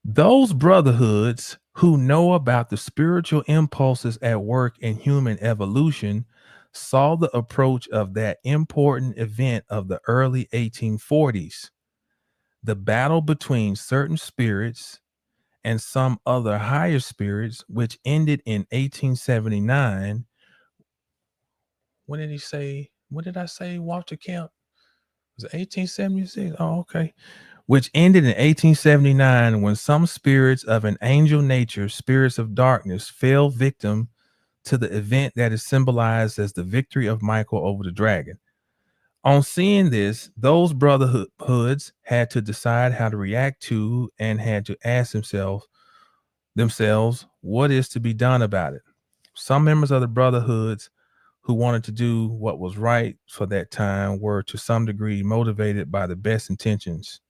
those brotherhoods who know about the spiritual impulses at work in human evolution saw the approach of that important event of the early 1840s, the battle between certain spirits and some other higher spirits, which ended in 1879. When did he say? What did I say? Walter Camp? Was it 1876? Oh, okay. Which ended in 1879 when some spirits of an angel nature, spirits of darkness, fell victim to the event that is symbolized as the victory of Michael over the dragon. On seeing this, those brotherhoods had to decide how to react to and had to ask themselves what is to be done about it. Some members of the brotherhoods who wanted to do what was right for that time were to some degree motivated by the best intentions,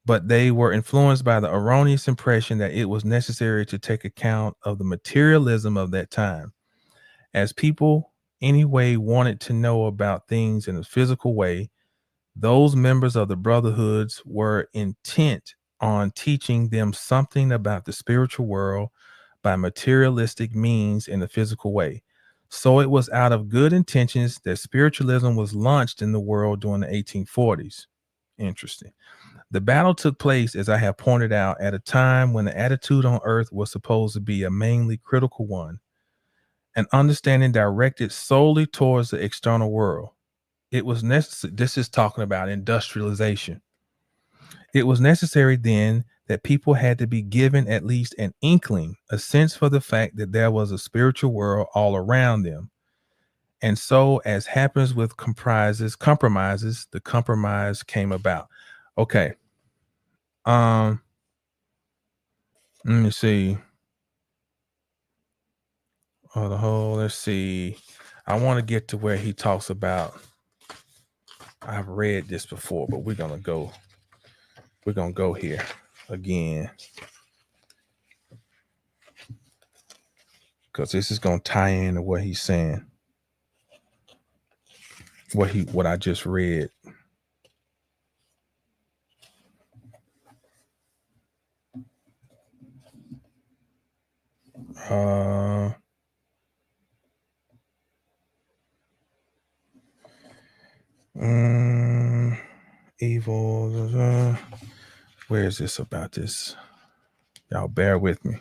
but they were influenced by the erroneous impression that it was necessary to take account of the materialism of that time. As people anyway wanted to know about things in a physical way, those members of the brotherhoods were intent on teaching them something about the spiritual world by materialistic means in a physical way. So it was out of good intentions that spiritualism was launched in the world during the 1840s. Interesting. The battle took place, as I have pointed out, at a time when the attitude on earth was supposed to be a mainly critical one, an understanding directed solely towards the external world. It was necessary. This is talking about industrialization. It was necessary then that people had to be given at least an inkling, a sense for the fact that there was a spiritual world all around them. And so, as happens with compromises, the compromise came about. Okay. Let me see. Let's see. I want to get to where he talks about. I've read this before, but we're gonna go here again, because this is gonna tie into what he's saying. What I just read. Evil. Where is this about this? Y'all bear with me.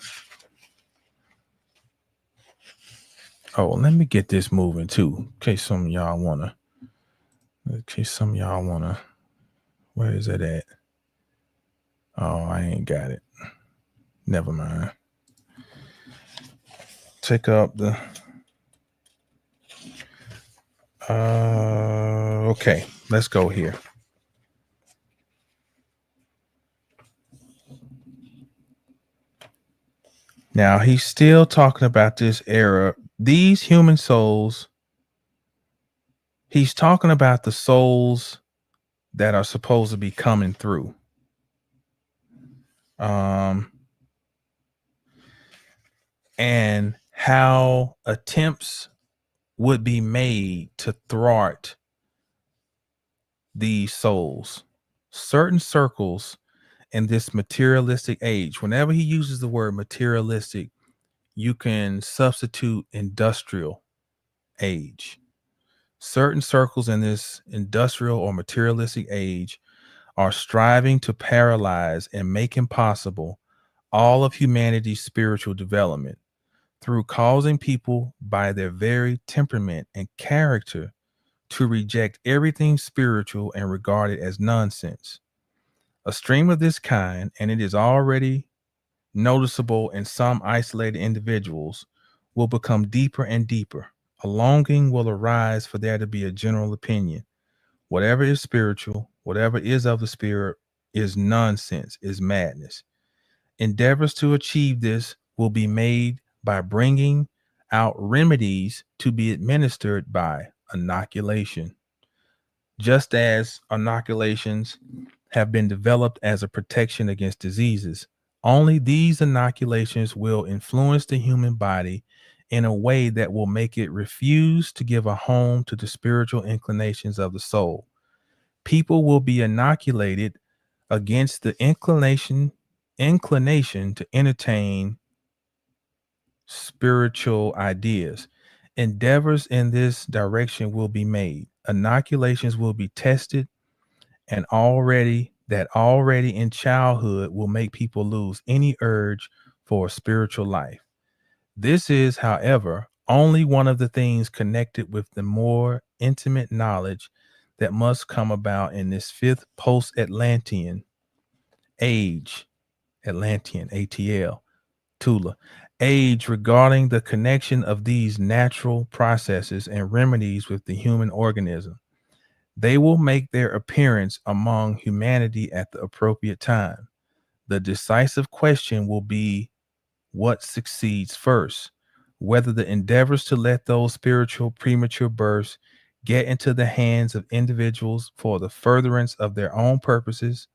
Oh, let me get this moving too, in case some of y'all wanna. Where is it at? Oh, I ain't got it. Never mind. Take up the. Okay, let's go here. Now he's still talking about this era. These human souls. He's talking about the souls that are supposed to be coming through. And how attempts would be made to thwart these souls. Certain circles in this materialistic age, whenever he uses the word materialistic, you can substitute industrial age. Certain circles in this industrial or materialistic age are striving to paralyze and make impossible all of humanity's spiritual development through causing people by their very temperament and character to reject everything spiritual and regard it as nonsense. A stream of this kind, and it is already noticeable in some isolated individuals, will become deeper and deeper. A longing will arise for there to be a general opinion. Whatever is spiritual, whatever is of the spirit, is nonsense, is madness. Endeavors to achieve this will be made by bringing out remedies to be administered by inoculation. Just as inoculations have been developed as a protection against diseases, only these inoculations will influence the human body in a way that will make it refuse to give a home to the spiritual inclinations of the soul. People will be inoculated against the inclination to entertain spiritual ideas. Endeavors in this direction will be made. Inoculations will be tested, and already in childhood will make people lose any urge for a spiritual life. This is, however, only one of the things connected with the more intimate knowledge that must come about in this fifth post-Atlantean age, Atlantean, ATL, Tula, age regarding the connection of these natural processes and remedies with the human organism. They will make their appearance among humanity at the appropriate time. The decisive question will be what succeeds first, whether the endeavors to let those spiritual premature births get into the hands of individuals for the furtherance of their own purposes,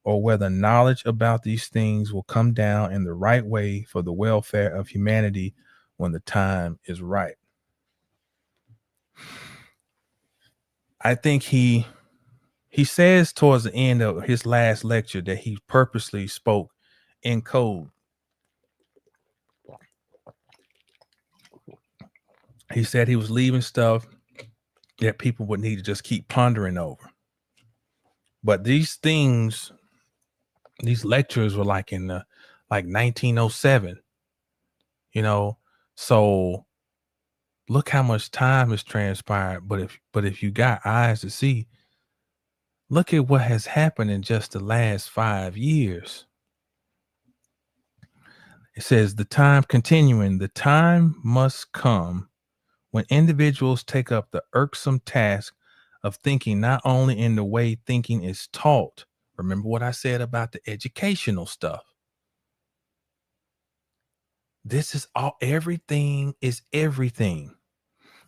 or whether knowledge about these things will come down in the right way for the welfare of humanity when the time is right. I think he says towards the end of his last lecture that he purposely spoke in code. He said he was leaving stuff that people would need to just keep pondering over. But these things, these lectures were like in the 1907, so look how much time has transpired. But if you got eyes to see, look at what has happened in just the last 5 years. It says the time must come when individuals take up the irksome task of thinking not only in the way thinking is taught. Remember what I said about the educational stuff. This is all, everything is everything.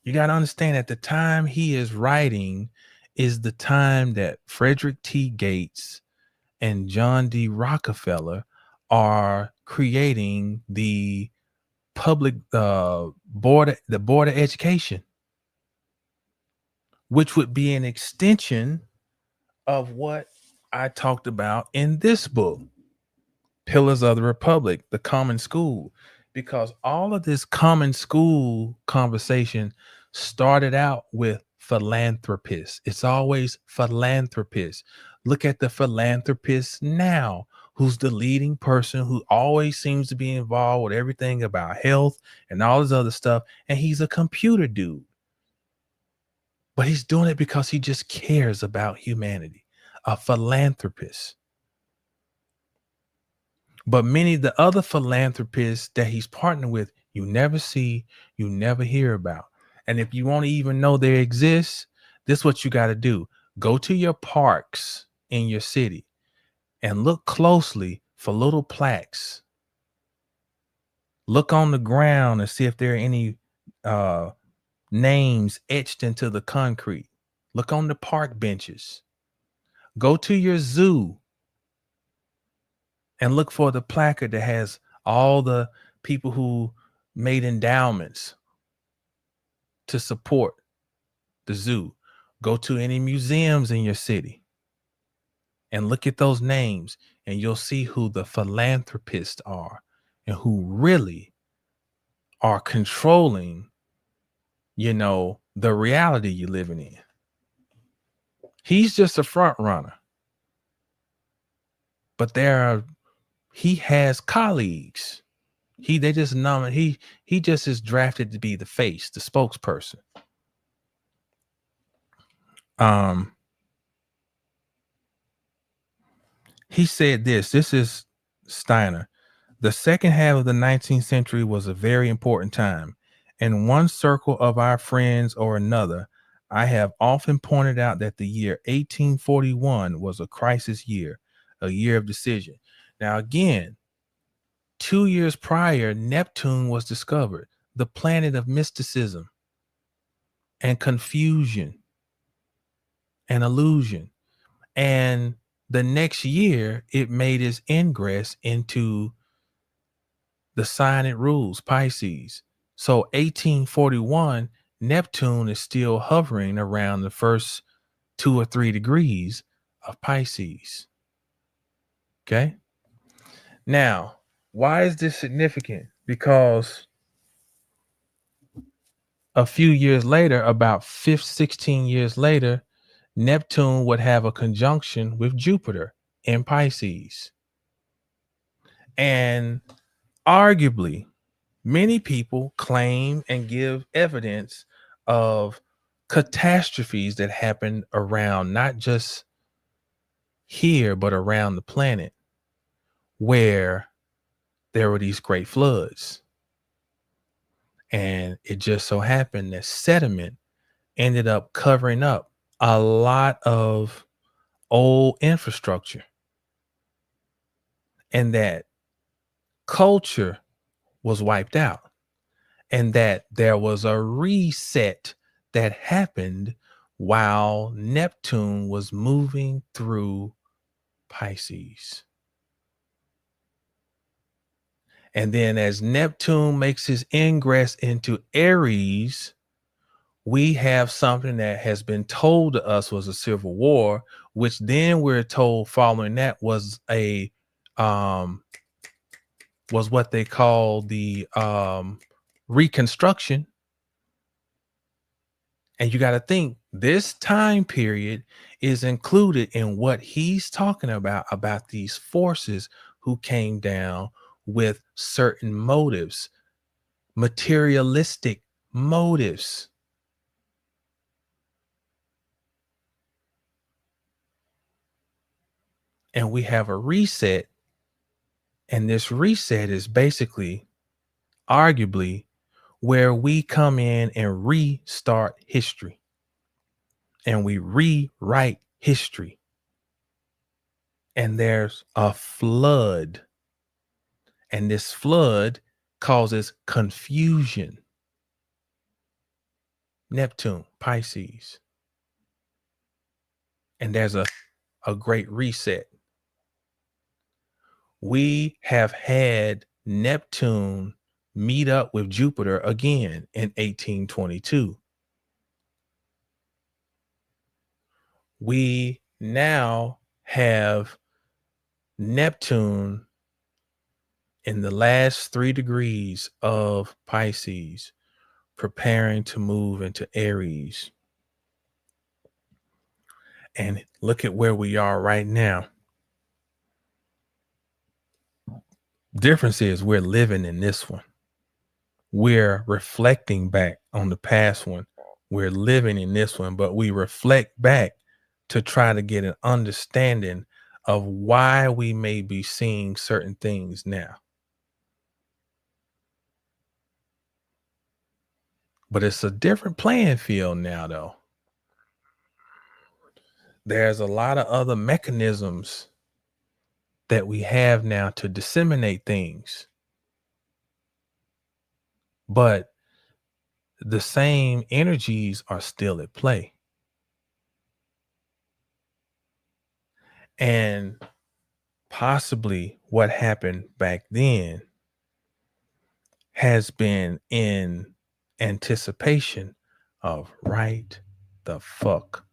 You got to understand at the time he is writing is the time that Frederick T. Gates and John D. Rockefeller are creating the public board of education, which would be an extension of what I talked about in this book, Pillars of the Republic, the Common School, because all of this common school conversation started out with philanthropists. It's always philanthropists. Look at the philanthropist now, who's the leading person who always seems to be involved with everything about health and all this other stuff. And he's a computer dude. But he's doing it because he just cares about humanity, a philanthropist. But many of the other philanthropists that he's partnered with, you never see, you never hear about. And if you want to even know they exist, this is what you got to do. Go to your parks in your city and look closely for little plaques. Look on the ground and see if there are any names etched into the concrete. Look on the park benches. Go to your zoo and look for the placard that has all the people who made endowments to support the zoo. Go to any museums in your city and look at those names, and you'll see who the philanthropists are and who really are controlling, the reality you're living in. He's just a front runner, but he has colleagues. He just is drafted to be the face, the spokesperson. He said this is Steiner. The second half of the 19th century was a very important time. In one circle of our friends or another, I have often pointed out that the year 1841 was a crisis year, a year of decision. Now, again, 2 years prior, Neptune was discovered, the planet of mysticism and confusion and illusion. And the next year, it made its ingress into the sign it rules, Pisces. So 1841, Neptune is still hovering around the first 2 or 3 degrees of Pisces. Okay. Now, why is this significant? Because a few years later, about 16 years later, Neptune would have a conjunction with Jupiter in Pisces. And arguably, many people claim and give evidence of catastrophes that happened around not just here, but around the planet, where there were these great floods. And it just so happened that sediment ended up covering up a lot of old infrastructure, and that culture was wiped out, and that there was a reset that happened while Neptune was moving through Pisces. And then as Neptune makes his ingress into Aries, we have something that has been told to us was a civil war, which then we're told following that was a was what they call the Reconstruction. And you got to think this time period is included in what he's talking about these forces who came down with certain motives, materialistic motives. And we have a reset. And this reset is basically, arguably, where we come in and restart history. And we rewrite history. And there's a flood. And this flood causes confusion. Neptune, Pisces. And there's a great reset. We have had Neptune meet up with Jupiter again in 1822. We now have Neptune in the last 3 degrees of Pisces, preparing to move into Aries. And look at where we are right now. Difference is we're living in this one. We're reflecting back on the past one. We're living in this one, but we reflect back to try to get an understanding of why we may be seeing certain things now. But it's a different playing field now, though. There's a lot of other mechanisms that we have now to disseminate things. But the same energies are still at play. And possibly what happened back then has been in anticipation of right the fuck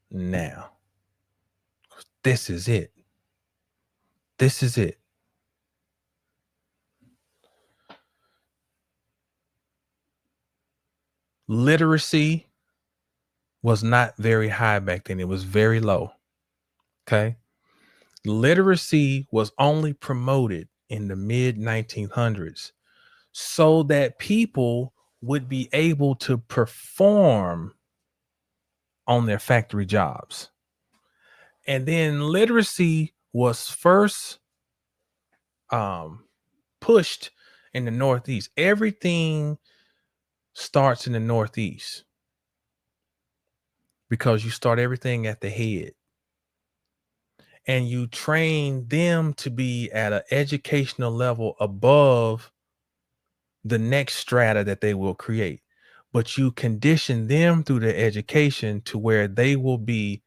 now. This is it. This is it. Literacy was not very high back then. It was very low. Okay. Literacy was only promoted in the mid 1900s so that people would be able to perform on their factory jobs. And then literacy was first pushed in the Northeast. Everything starts in the Northeast because you start everything at the head. And you train them to be at an educational level above the next strata that they will create. But you condition them through their education to where they will be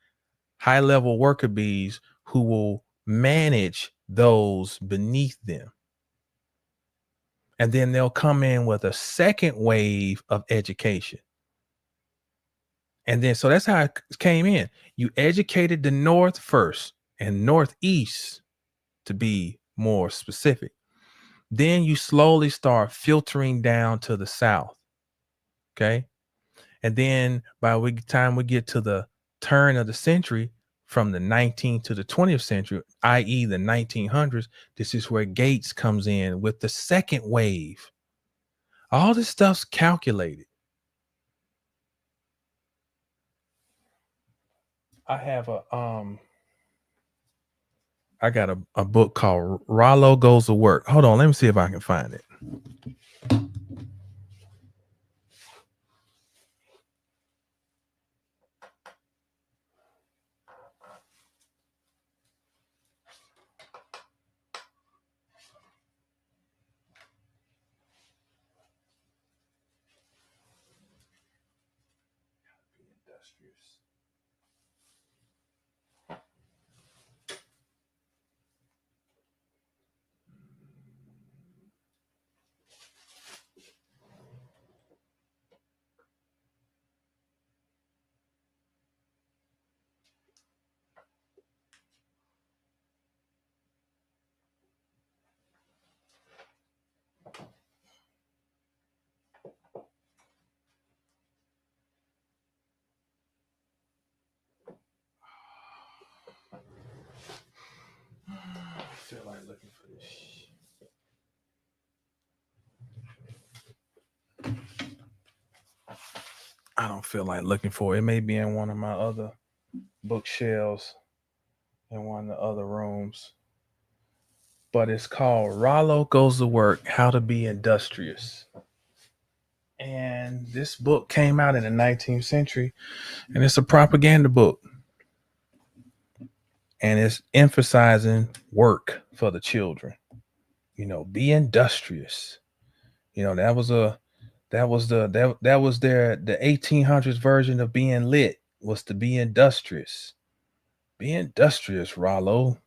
high-level worker bees who will manage those beneath them. And then they'll come in with a second wave of education. And then, so that's how it came in. You educated the North first, and Northeast to be more specific. Then you slowly start filtering down to the South. Okay. And then by the time we get to the turn of the century, from the 19th to the 20th century, i.e. the 1900s, this is where Gates comes in with the second wave. All this stuff's calculated. I have I got a book called Rollo Goes to Work. Hold on, let me see if I can find it. industrious. I feel like looking for this. I don't feel like looking for it. It may be in one of my other bookshelves in one of the other rooms. But it's called Rollo Goes to Work, How to Be Industrious. And this book came out in the 19th century, and it's a propaganda book. And it's emphasizing work for the children. You know, be industrious. You know, that was the 1800s version of being lit, was to be industrious. Be industrious, Rollo.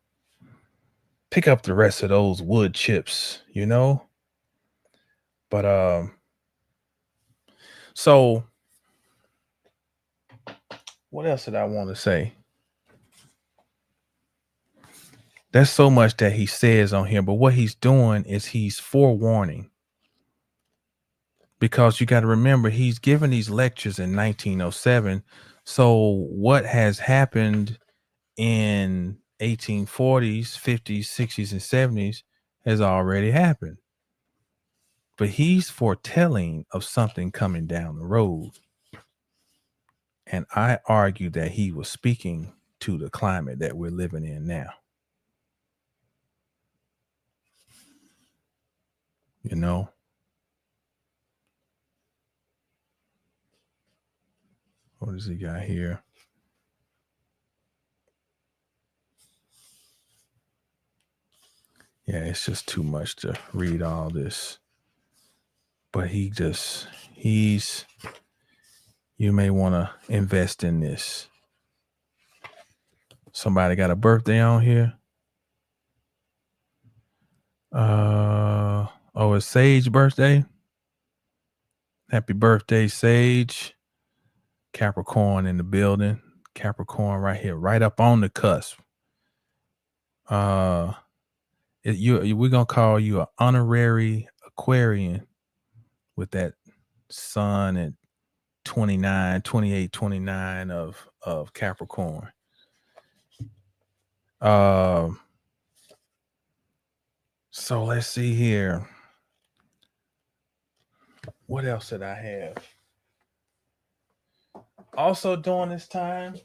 Pick up the rest of those wood chips, you know? But so what else did I want to say? There's so much that he says on here, but what he's doing is he's forewarning. Because you got to remember, he's given these lectures in 1907. So what has happened in 1840s, 50s, 60s, and 70s has already happened. But he's foretelling of something coming down the road. And I argue that he was speaking to the climate that we're living in now. You know? What does he got here? Yeah, it's just too much to read all this. But you may want to invest in this. Somebody got a birthday on here. It's Sage's birthday. Happy birthday, Sage. Capricorn in the building. Capricorn right here, right up on the cusp. We're gonna call you an honorary Aquarian with that sun at 28, 29 of Capricorn. So let's see here. What else did I have? Also during this time,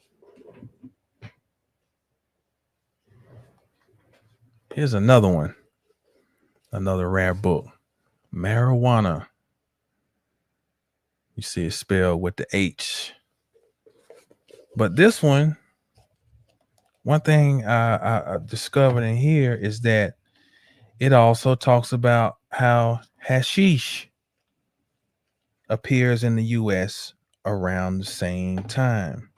here's another one. Another rare book. Marijuana. You see it spelled with the H. But this one thing I discovered in here is that it also talks about how hashish appears in the U.S. around the same time.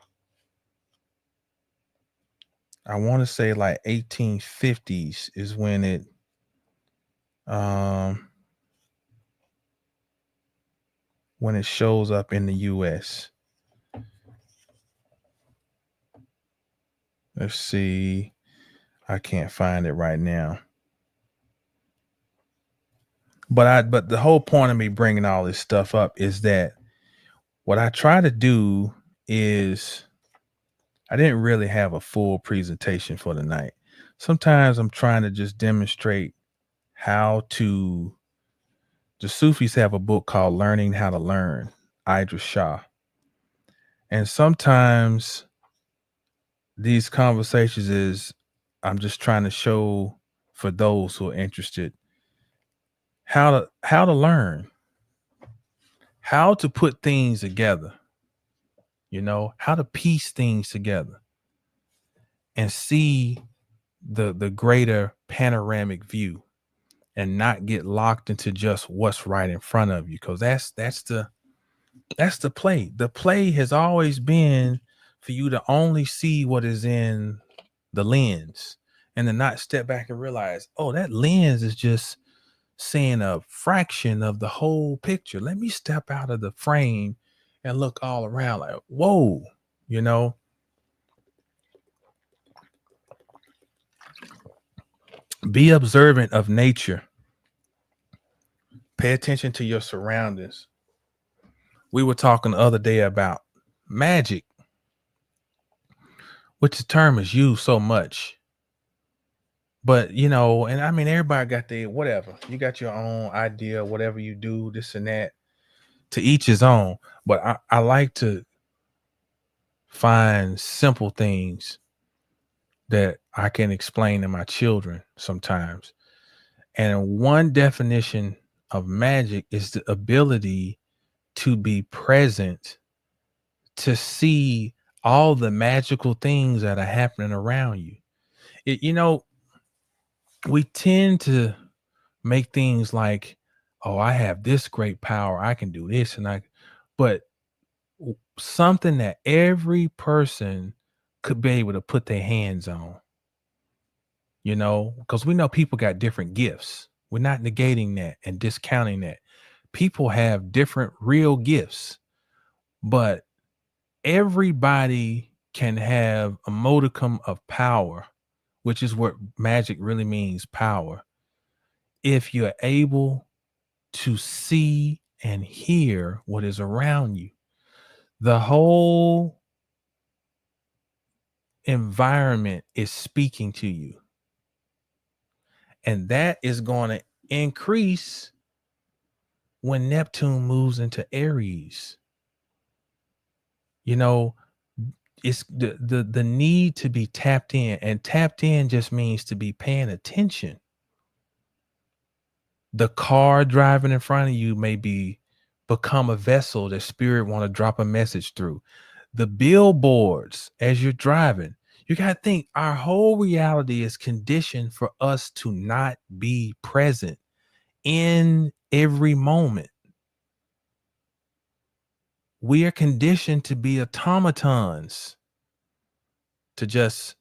I want to say like 1850s is when it shows up in the U.S. Let's see. I can't find it right now. But the whole point of me bringing all this stuff up is that what I try to do is I didn't really have a full presentation for the night. Sometimes I'm trying to just demonstrate how to. The Sufis have a book called Learning How to Learn, Idris Shah. And sometimes these conversations is I'm just trying to show for those who are interested how to learn, how to put things together, you know, how to piece things together and see the greater panoramic view and not get locked into just what's right in front of you. Because that's the That's the play. The play has always been for you to only see what is in the lens and to not step back and realize, oh, that lens is just seeing a fraction of the whole picture. Let me step out of the frame and look all around like, whoa, you know, be observant of nature. Pay attention to your surroundings. We were talking the other day about magic, which the term is used so much. But you know, and I mean, everybody got their whatever. You got your own idea, whatever you do, this and that. To each his own. But I like to find simple things that I can explain to my children sometimes. And one definition of magic is the ability to be present, to see all the magical things that are happening around you. You know, we tend to make things like, oh, I have this great power, I can do this, but something that every person could be able to put their hands on, you know, because we know people got different gifts. We're not negating that and discounting that. People have different real gifts, but everybody can have a modicum of power, which is what magic really means, power. If you're able to see and hear what is around you, the whole environment is speaking to you. And that is going to increase when Neptune moves into Aries. You know, it's the need to be tapped in, and tapped in just means to be paying attention. The car driving in front of you may become a vessel that spirit want to drop a message through. The billboards as you're driving, you got to think our whole reality is conditioned for us to not be present in every moment. We are conditioned to be automatons, to just,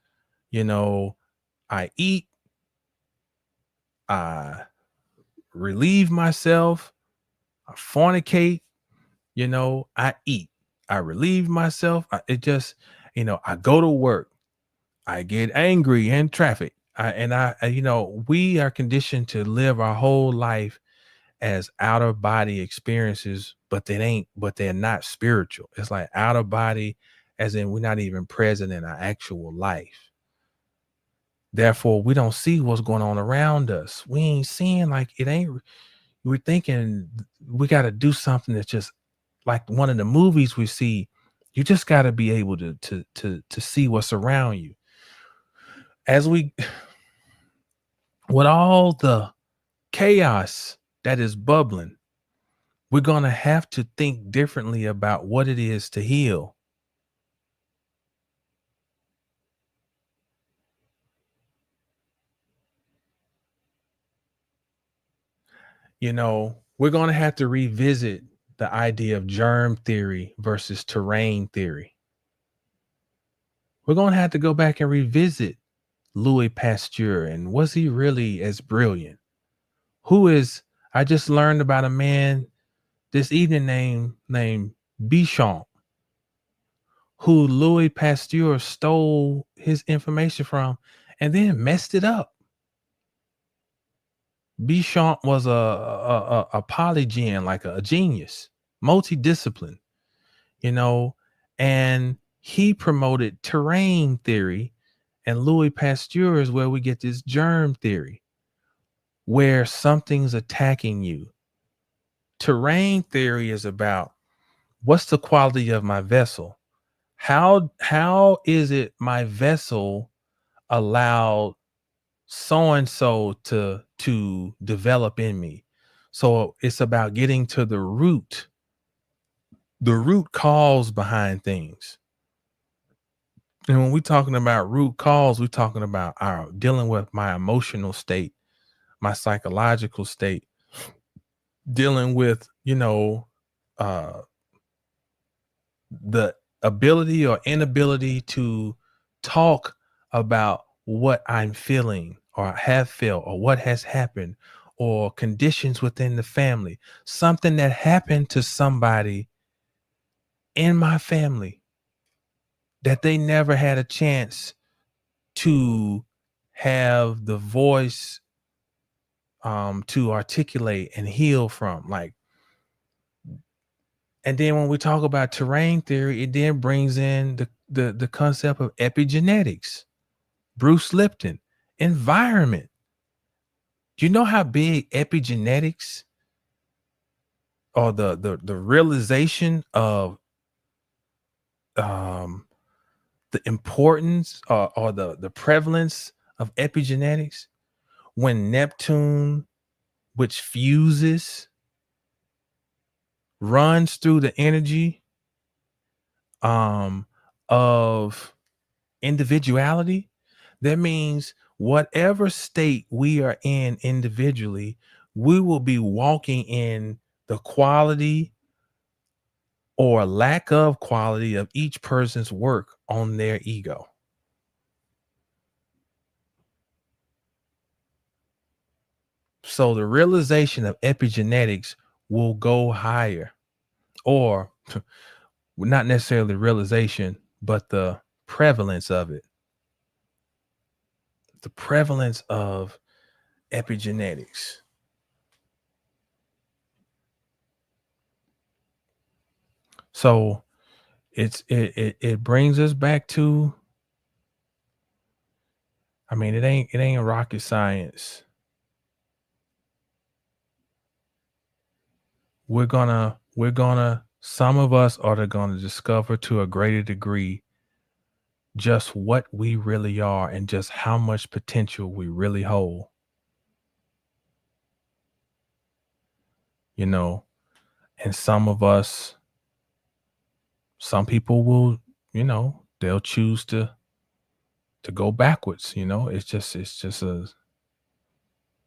you know, I eat, I relieve myself, I fornicate, you know, I eat, I relieve myself. It just, you know, I go to work, I get angry in traffic. You know, we are conditioned to live our whole life as out of body experiences, but they're not spiritual. It's like out of body, as in we're not even present in our actual life. Therefore, we don't see what's going on around us. We ain't seeing like it ain't. We're thinking we got to do something that's just like one of the movies we see. You just got to be able to see what's around you. As we, with all the chaos that is bubbling, we're going to have to think differently about what it is to heal. You know, we're going to have to revisit the idea of germ theory versus terrain theory. We're going to have to go back and revisit Louis Pasteur, and was he really as brilliant? I just learned about a man this evening named Bichon, who Louis Pasteur stole his information from and then messed it up. Bichon was a polygen, like a genius, multidiscipline, you know, and he promoted terrain theory, and Louis Pasteur is where we get this germ theory, where something's attacking you. Terrain theory is about what's the quality of my vessel? How is it my vessel allowed so and so to develop in me? So it's about getting to the root cause behind things. And when we're talking about root cause, we're talking about our dealing with my emotional state, my psychological state, dealing with, you know, uh the ability or inability to talk about what I'm feeling or have felt or what has happened or conditions within the family, something that happened to somebody in my family that they never had a chance to have the voice to articulate and heal from. Like, and then when we talk about terrain theory, it then brings in the concept of epigenetics. Bruce Lipton, environment. Do you know how big epigenetics or the realization of um the importance or the prevalence of epigenetics when Neptune, which fuses, runs through the energy um of individuality? That means whatever state we are in individually, we will be walking in the quality or lack of quality of each person's work on their ego. So the realization of epigenetics will go higher, or not necessarily realization, but the prevalence of it. The prevalence of epigenetics. So it brings us back to, I mean, it ain't rocket science. We're gonna some of us are gonna discover to a greater degree just what we really are and just how much potential we really hold. You know, and some of us, some people will, they'll choose to go backwards. It's just the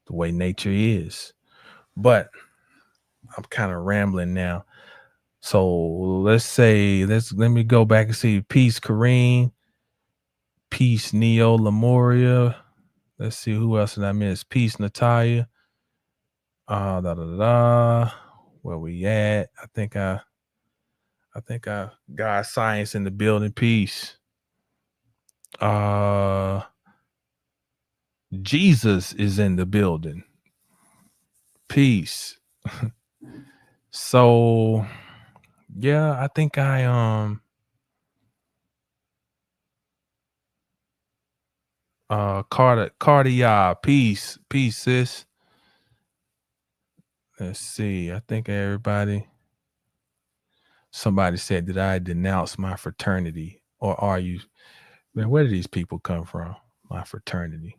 way nature is. But I'm kind of rambling now. So let me go back and see. Peace, Kareem. Peace, Neo Lemuria. Let's see who else did I miss. Peace, Natalia. Da da da da. Where we at? I think I got science in the building. Peace. Jesus is in the building. Peace. So yeah, I think Cardia, peace, sis. Let's see. I think somebody said, did I denounce my fraternity? Or are you, man, where do these people come from? My fraternity.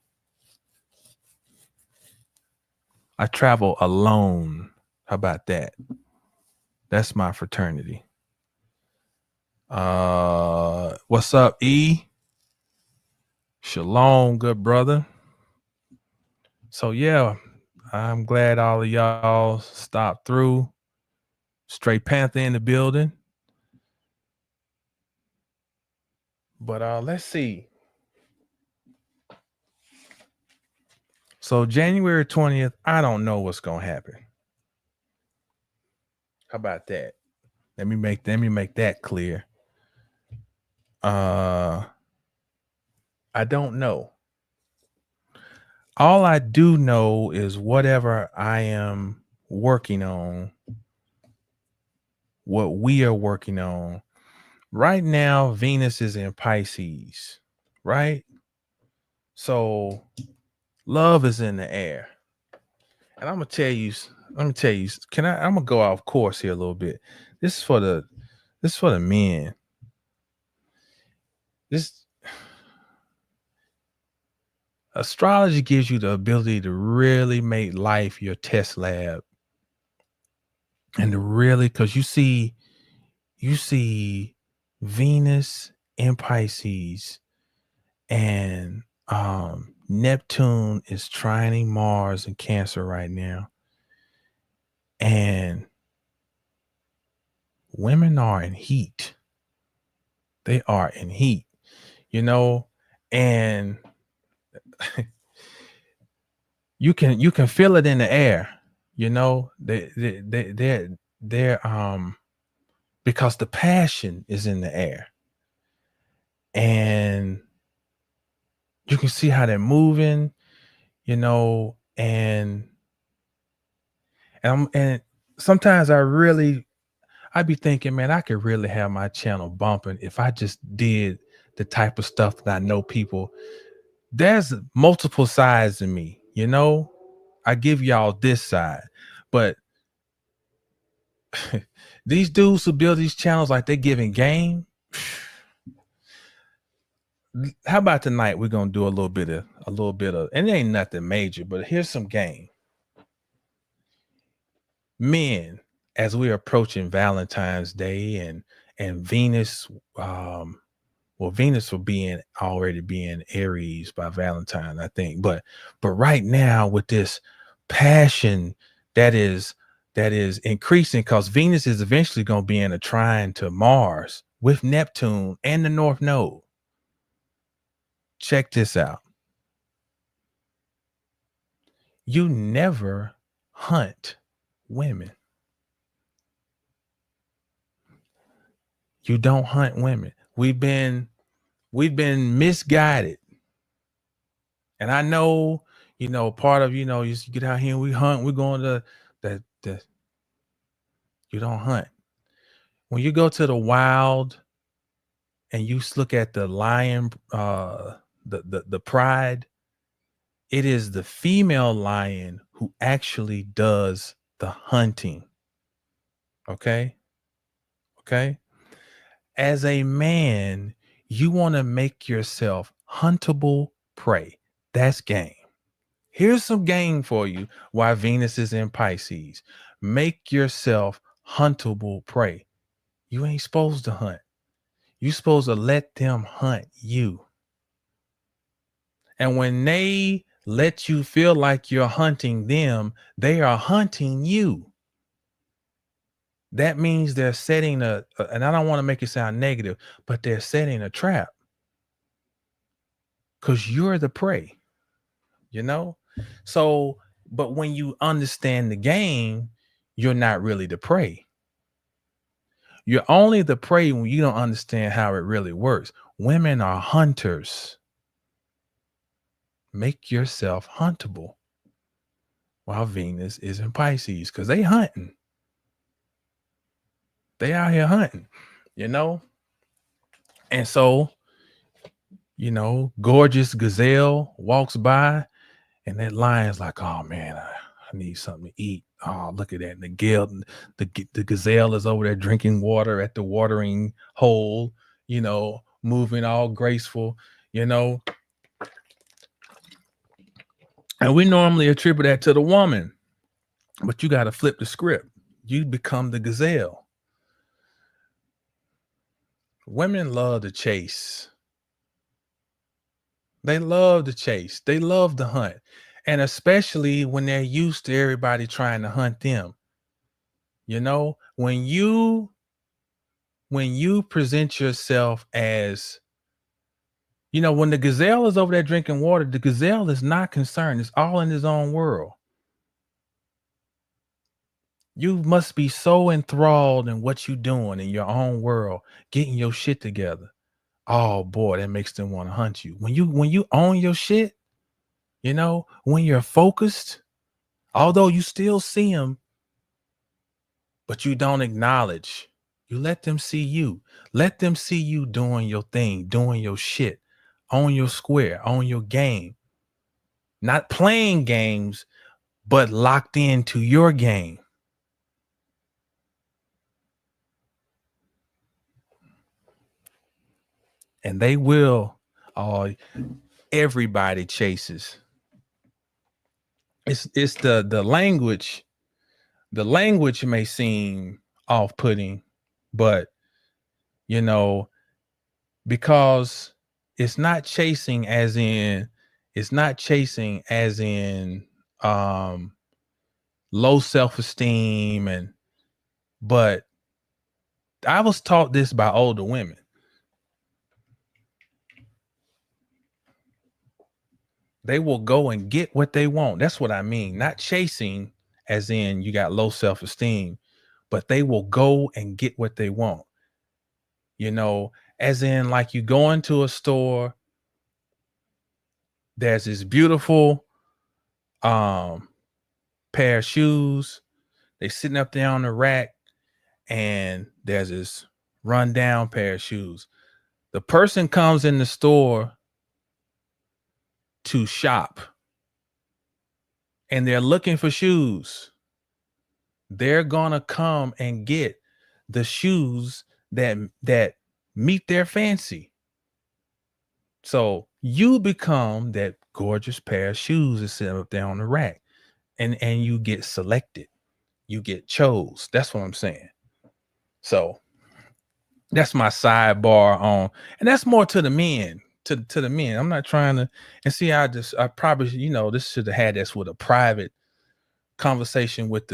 I travel alone. How about that? That's my fraternity. What's up, E? Shalom, good brother. So yeah, I'm glad all of y'all stopped through. Straight Panther in the building. But let's see. So January 20th, I don't know what's gonna happen. How about that? Let me make that clear. I don't know. All I do know is whatever I am working on, what we are working on. Right now, Venus is in Pisces, right? So love is in the air. And I'm gonna tell you, I'm gonna go off course here a little bit. This is for the men. This astrology gives you the ability to really make life your test lab. And to really, because you see Venus in Pisces, and Neptune is trining Mars in Cancer right now. And women are in heat. They are in heat, you know, and you can feel it in the air, you know. They're because the passion is in the air, and you can see how they're moving, you know, and sometimes I'd be thinking, man, I could really have my channel bumping if I just did the type of stuff that I know people. There's multiple sides in me, you know. I give y'all this side, but these dudes who build these channels like they're giving game. How about tonight we're gonna do a little bit of, and it ain't nothing major, but here's some game. Men, as we're approaching Valentine's Day and Venus, well, Venus will already being Aries by Valentine, I think. But right now with this passion that is increasing, because Venus is eventually going to be in a trine to Mars with Neptune and the North Node. Check this out. You never hunt women. You don't hunt women. We've been misguided. And I know, part of, you get out here and we hunt, we're going to the you don't hunt. When you go to the wild and you look at the lion, the pride, it is the female lion who actually does the hunting. Okay? Okay? As a man, you want to make yourself huntable prey. That's game. Here's some game for you why Venus is in Pisces. Make yourself huntable prey. You ain't supposed to hunt. You're supposed to let them hunt you. And when they let you feel like you're hunting them, they are hunting you. That means they're setting and I don't want to make it sound negative, but they're setting a trap. Because you're the prey, you know? So, but when you understand the game, you're not really the prey. You're only the prey when you don't understand how it really works. Women are hunters. Make yourself huntable while Venus is in Pisces, because they hunting. They out here hunting, you know? And so, gorgeous gazelle walks by and that lion's like, oh man, I need something to eat. Oh, look at that. The gazelle is over there drinking water at the watering hole, moving all graceful, and we normally attribute that to the woman, but you got to flip the script. You become the gazelle. Women love to chase. They love to chase. They love to hunt. And especially when they're used to everybody trying to hunt them. When you present yourself as, when the gazelle is over there drinking water, the gazelle is not concerned. It's all in his own world. You must be so enthralled in what you're doing in your own world, getting your shit together. Oh boy, that makes them want to hunt you. When you own your shit, when you're focused, although you still see them, but you don't acknowledge. You let them see you. Let them see you doing your thing, doing your shit, on your square, on your game. Not playing games, but locked into your game. And they will. Everybody chases. It's the language. The language may seem off-putting, but because it's not chasing as in low self-esteem, but I was taught this by older women. They will go and get what they want. That's what I mean. Not chasing, as in you got low self-esteem, but they will go and get what they want. You know, as in like you go into a store, there's this beautiful pair of shoes. They sitting up there on the rack, and there's this rundown pair of shoes. The person comes in the store to shop, and they're looking for shoes. They're gonna come and get the shoes that meet their fancy. So you become that gorgeous pair of shoes that's sitting up there on the rack, and you get selected, you get chose. That's what I'm saying. So that's my sidebar on, and that's more to the men, to the men. I'm not trying to, and see, I probably, you know, this should have had this with a private conversation with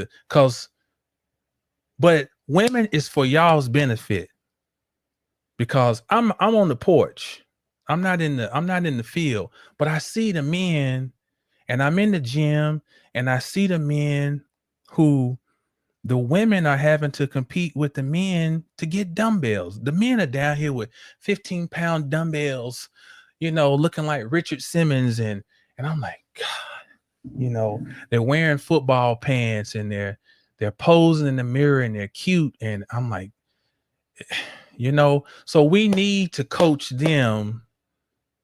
but women is for y'all's benefit, because I'm on the porch. I'm not in the field, but I see the men, and I'm in the gym, and I see the men who the women are having to compete with the men to get dumbbells. The men are down here with 15-pound dumbbells, you know, looking like Richard Simmons, and I'm like, God, you know, they're wearing football pants, and they're posing in the mirror, and they're cute, and I'm like, you know, so we need to coach them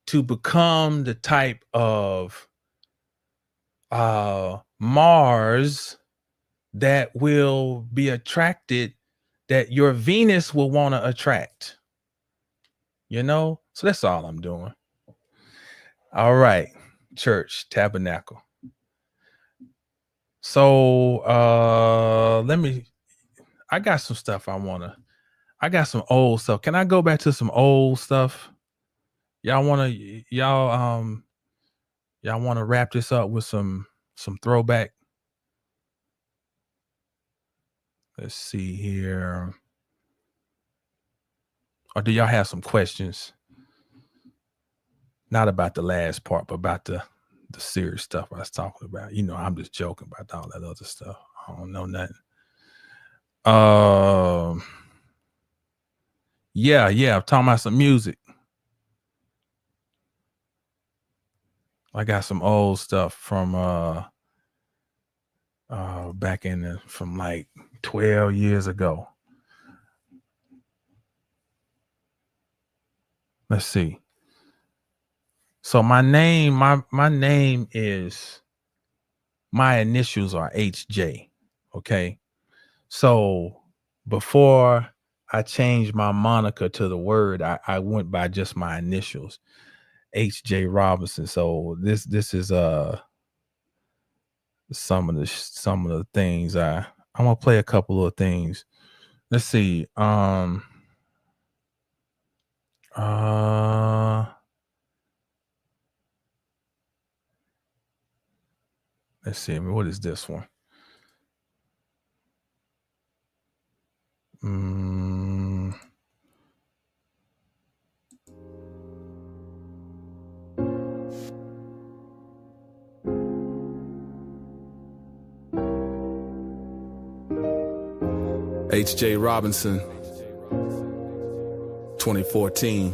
to become the type of Mars that will be attracted, that your Venus will want to attract, you know? So that's all I'm doing. All right, church, tabernacle. So I got some stuff I got some old stuff. Can I go back to some old stuff? Y'all want to wrap this up with some throwback? Let's see here. Or do y'all have some questions? Not about the last part, but about the serious stuff I was talking about. You know, I'm just joking about all that other stuff. I don't know nothing. Yeah, I'm talking about some music. I got some old stuff from back from like 12 years ago. Let's see. So my name is, my initials are HJ. Okay. So before I changed my moniker to the word, I went by just my initials, HJ Robinson. So this is some of the things I'm gonna play a couple of things. Let's see. Let's see. What is this one? H.J. Robinson, 2014.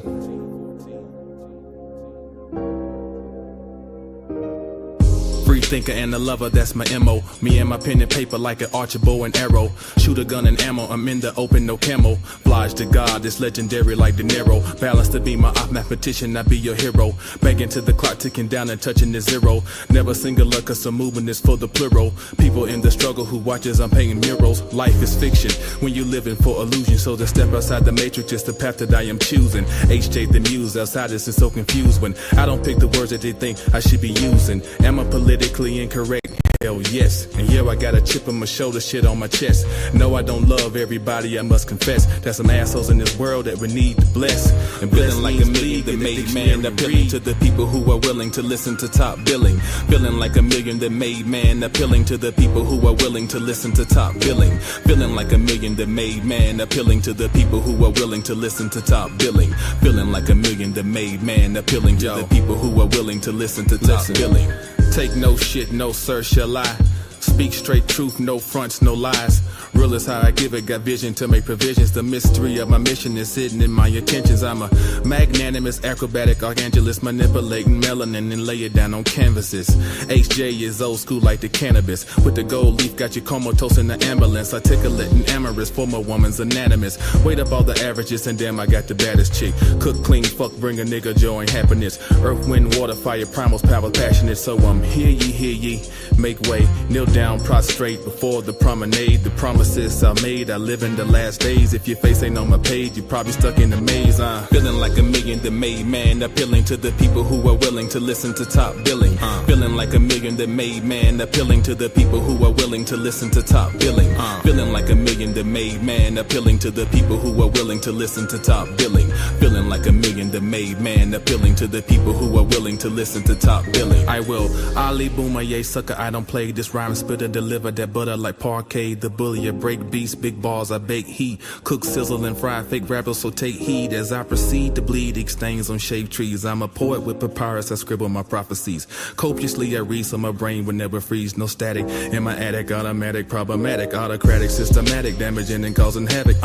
Free thinker and a lover, that's my MO. Me and my pen and paper like an archer, bow and arrow. Shoot a gun and ammo, I'm in the open, no camo. Flies to God, it's legendary like De Niro. Balance to be my off mathematician, I be your hero. Banging to the clock, ticking down and touching the zero. Never singular, cause I'm moving this for the plural. People in the struggle who watches, I'm painting murals. Life is fiction, when you living for illusion. So to step outside the matrix is the path that I am choosing. HJ the muse, outsiders is so confused when I don't pick the words that they think I should be using. Am I politically incorrect? Hell yes, and yeah, I got a chip on my shoulder, shit on my chest. No, I don't love everybody, I must confess. There's some assholes in this world that we need to bless. And feeling like a million that made man, appealing to the people who are willing to listen to top billing. Feeling like a million that made man, appealing to the people who are willing to listen to top billing. Feeling like a million that made man, appealing to the people who are willing to listen to top billing. Feeling like a million that made man, appealing to the people who are willing to listen to top billing. Take no shit, no sir, shall I? Speak straight truth, no fronts, no lies. Real is how I give it, got vision to make provisions. The mystery of my mission is hidden in my intentions. I'm a magnanimous, acrobatic archangelist, manipulating melanin and lay it down on canvases. HJ is old school like the cannabis. With the gold leaf, got you comatose in the ambulance. Articulate and amorous, former woman's anonymous. Weight up all the averages and damn, I got the baddest chick. Cook, clean, fuck, bring a nigga joy and happiness. Earth, wind, water, fire, primals, power, passionate. So I'm hear ye, make way, kneel down, prostrate before the promenade. The promises I made, I live in the last days. If your face ain't on my page, you probably stuck in the maze. Feeling like a million that made man, appealing to the people who are willing to listen to top billing. Feeling like a million that made man, appealing to the people who are willing to listen to top billing. Feeling like a million that made man, appealing to the people who are willing to listen to top billing. Feeling like a million that made man, appealing to the people who are willing to listen to top billing. I will Ali Boomer, yay sucker, I don't play this rhyme spitter, deliver that butter like parquet. The bully, a break beats, big balls, I bake heat. Cook, sizzle, and fry fake rappers, so take heed as I proceed to bleed ink stains on shaved trees. I'm a poet with papyrus, I scribble my prophecies. Copiously I read so my brain would never freeze. No static in my attic, automatic, problematic, autocratic, systematic, damaging and causing havoc.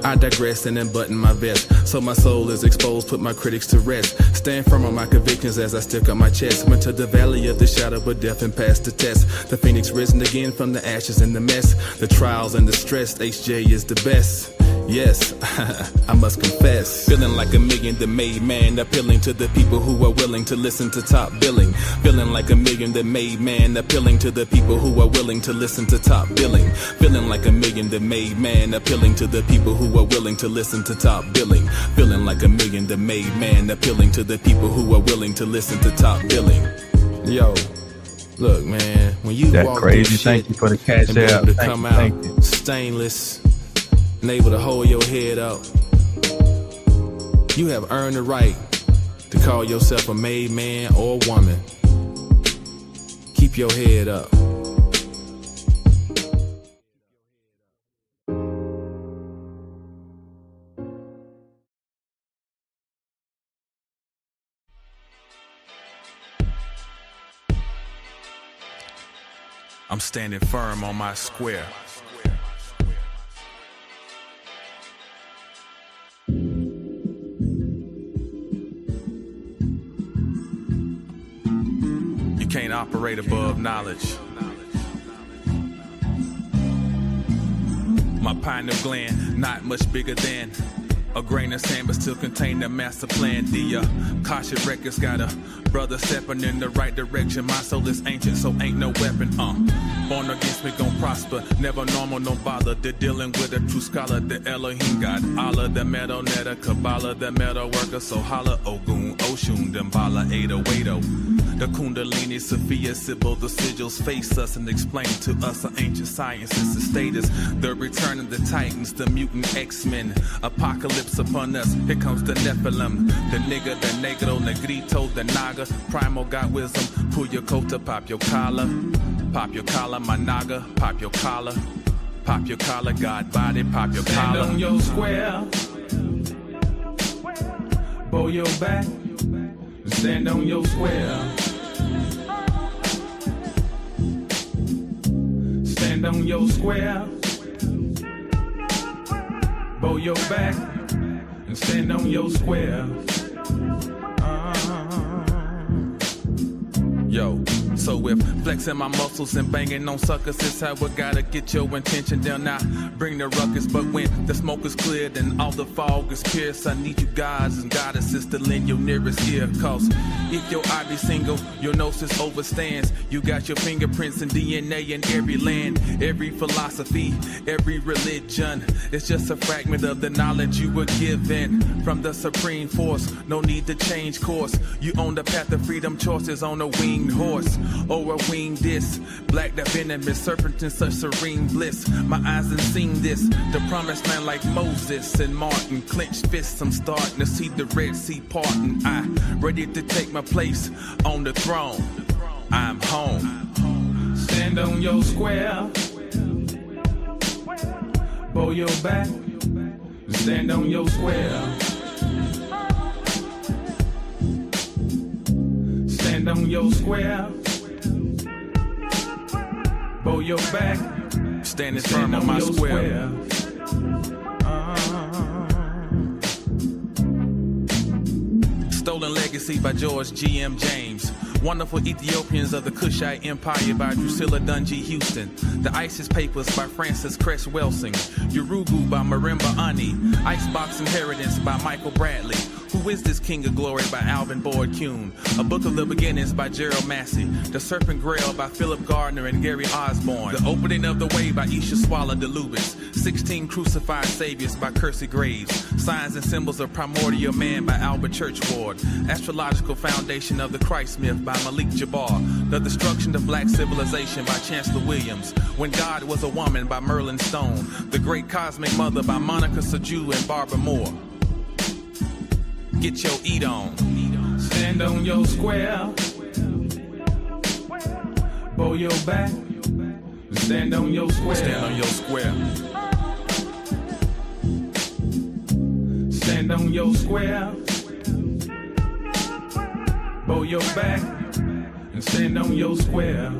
I digress and unbutton my vest, so my soul is exposed, put my critics to rest. Stand firm on my convictions as I stick on my chest. Went to the valley of the shadow of death and passed the test. The phoenix risen again from the ashes and the mess. The trials and the stress, HJ is the best. Yes, I must confess. Feeling like a million that made man, appealing to the people who are willing to listen to top billing. Feeling like a million that made man, appealing to the people who are willing to listen to top billing. Feeling like a million that made man, appealing to the people who are willing to listen to top billing. Feeling like a million that made man, appealing to the people who are willing to listen to top billing. Yo, look, man, when you that walk crazy, through thank shit you for the cash and be able out. to Thank come you, out thank you. stainless and able to hold your head up, you have earned the right to call yourself a made man or woman. Keep your head up. I'm standing firm on my square. You can't operate above knowledge. My pineal gland, not much bigger than a grain of sand, but still contain the master plan. The Akashic records got a brother stepping in the right direction. My soul is ancient, so ain't no weapon. Born against me gon' prosper. Never normal, no bother. They're dealing with a true scholar. The Elohim God, Allah, the metal netter, Kabbalah, the metal worker. So holla, Ogun, Oshun, Dambala, 808. The Kundalini, Sophia, Sybil, the sigils face us and explain to us our ancient sciences, the status, the return of the Titans, the mutant X-Men, apocalypse upon us. Here comes the Nephilim, the nigga, the negro, negrito, the naga, primal got wisdom. Pull your coat up, pop your collar, my naga, pop your collar, God body, pop your collar. Stand on your square, bow your back, stand on your square. Stand on your square, bow your back, and stand on your square. Yo, so if flexing my muscles and banging on suckers is how we gotta get your intention down now. Bring the ruckus, but when the smoke is cleared and all the fog is pierced, I need you gods and goddesses to lend your nearest ear. Cause if your eye be single, your gnosis overstands. You got your fingerprints and DNA in every land, every philosophy, every religion. It's just a fragment of the knowledge you were given from the supreme force. No need to change course. You own the path of freedom, choices on a winged horse. or a winged disc. Black that venomous serpent in such serene bliss. My eyes have seen this, the promised land like Moses and Martin. Clenched fists, I'm starting to see the Red Sea parting. I ready to take my place on the throne. I'm home. Stand on your square. Bow your back. Stand on your square. Stand on your square. Bow your back. Standing firm on my square. Stolen Legacy by George G.M. James. Wonderful Ethiopians of the Kushite Empire by Drusilla Dungy Houston. The ISIS Papers by Francis Cress Welsing. Urugu by Marimba Ani. Icebox Inheritance by Michael Bradley. Who Is This King of Glory by Alvin Boyd Kuhn. A Book of the Beginnings by Gerald Massey. The Serpent Grail by Philip Gardner and Gary Osborne. The Opening of the Way by Isha Swallow DeLubis. 16 Crucified Saviors by Kersey Graves. Signs and Symbols of Primordial Man by Albert Churchward. Astrological Foundation of the Christ Myth by Malik Jabbar. The Destruction of Black Civilization by Chancellor Williams. When God Was a Woman by Merlin Stone. The Great Cosmic Mother by Monica Sajou and Barbara Moore. Get your eat on. Stand on your square. Bow your back. Stand on your square. Stand on your square. Stand on your square. Bow your back and stand on your square.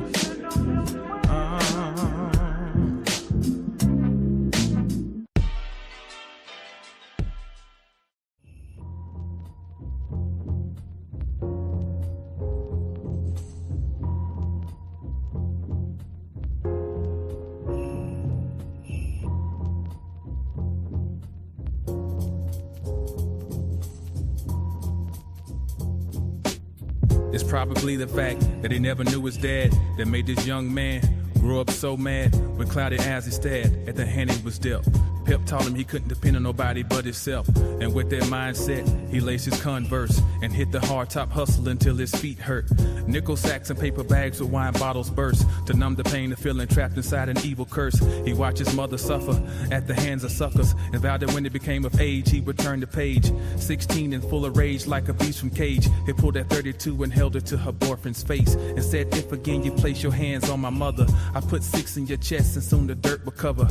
It's probably the fact that he never knew his dad that made this young man grow up so mad with clouded eyes instead at the hand he was dealt. Pep taught him he couldn't depend on nobody but himself. And with that mindset, he laced his Converse and hit the hard top hustle until his feet hurt. Nickel sacks and paper bags with wine bottles burst to numb the pain of feeling trapped inside an evil curse. He watched his mother suffer at the hands of suckers and vowed that when he became of age, he would turn the page. 16 and full of rage like a beast from cage, he pulled that 32 and held it to her boyfriend's face and said, if again you place your hands on my mother, I put 6 in your chest and soon the dirt will cover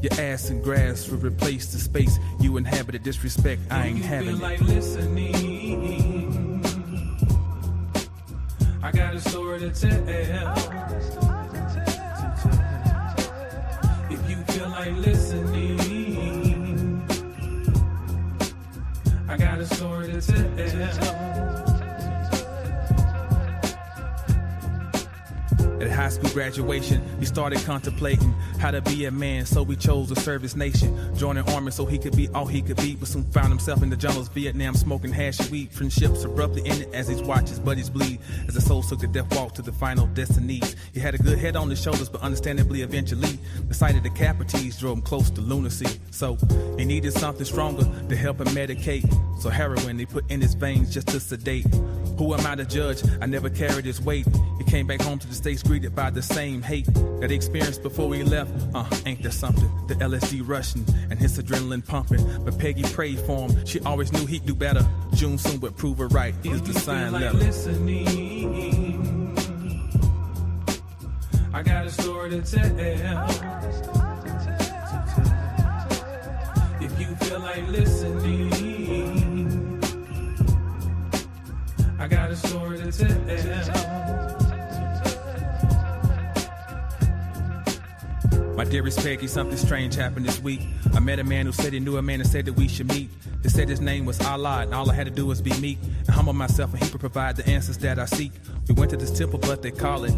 your ass and grass will replace the space you inhabited. Disrespect, I ain't having it. Like listening, I got a story to tell. If you feel like listening, I got a story to tell. At high school graduation, he started contemplating how to be a man, so he chose to serve his nation. Join an army so he could be all he could be, but soon found himself in the jungles, Vietnam, smoking hash and weed. Friendships abruptly ended as he watched his buddies bleed, as the souls took the death walk to the final destinies. He had a good head on his shoulders, but understandably eventually, the sight of the capities drove him close to lunacy. So he needed something stronger to help him medicate. So heroin they put in his veins just to sedate. Who am I to judge? I never carried his weight. He came back home to the States greeted by the same hate that he experienced before he left. Ain't there something? The LSD rushing and his adrenaline pumping. But Peggy prayed for him. She always knew he'd do better. June soon would prove her right. Here's the sign like letter. Listening, I got a story to tell. If you feel like listening, I got a story to tell. My dearest Peggy, something strange happened this week. I met a man who said he knew a man and said that we should meet. They said his name was Allah, and all I had to do was be meek and humble myself, and he could provide the answers that I seek. We went to this temple, but they call it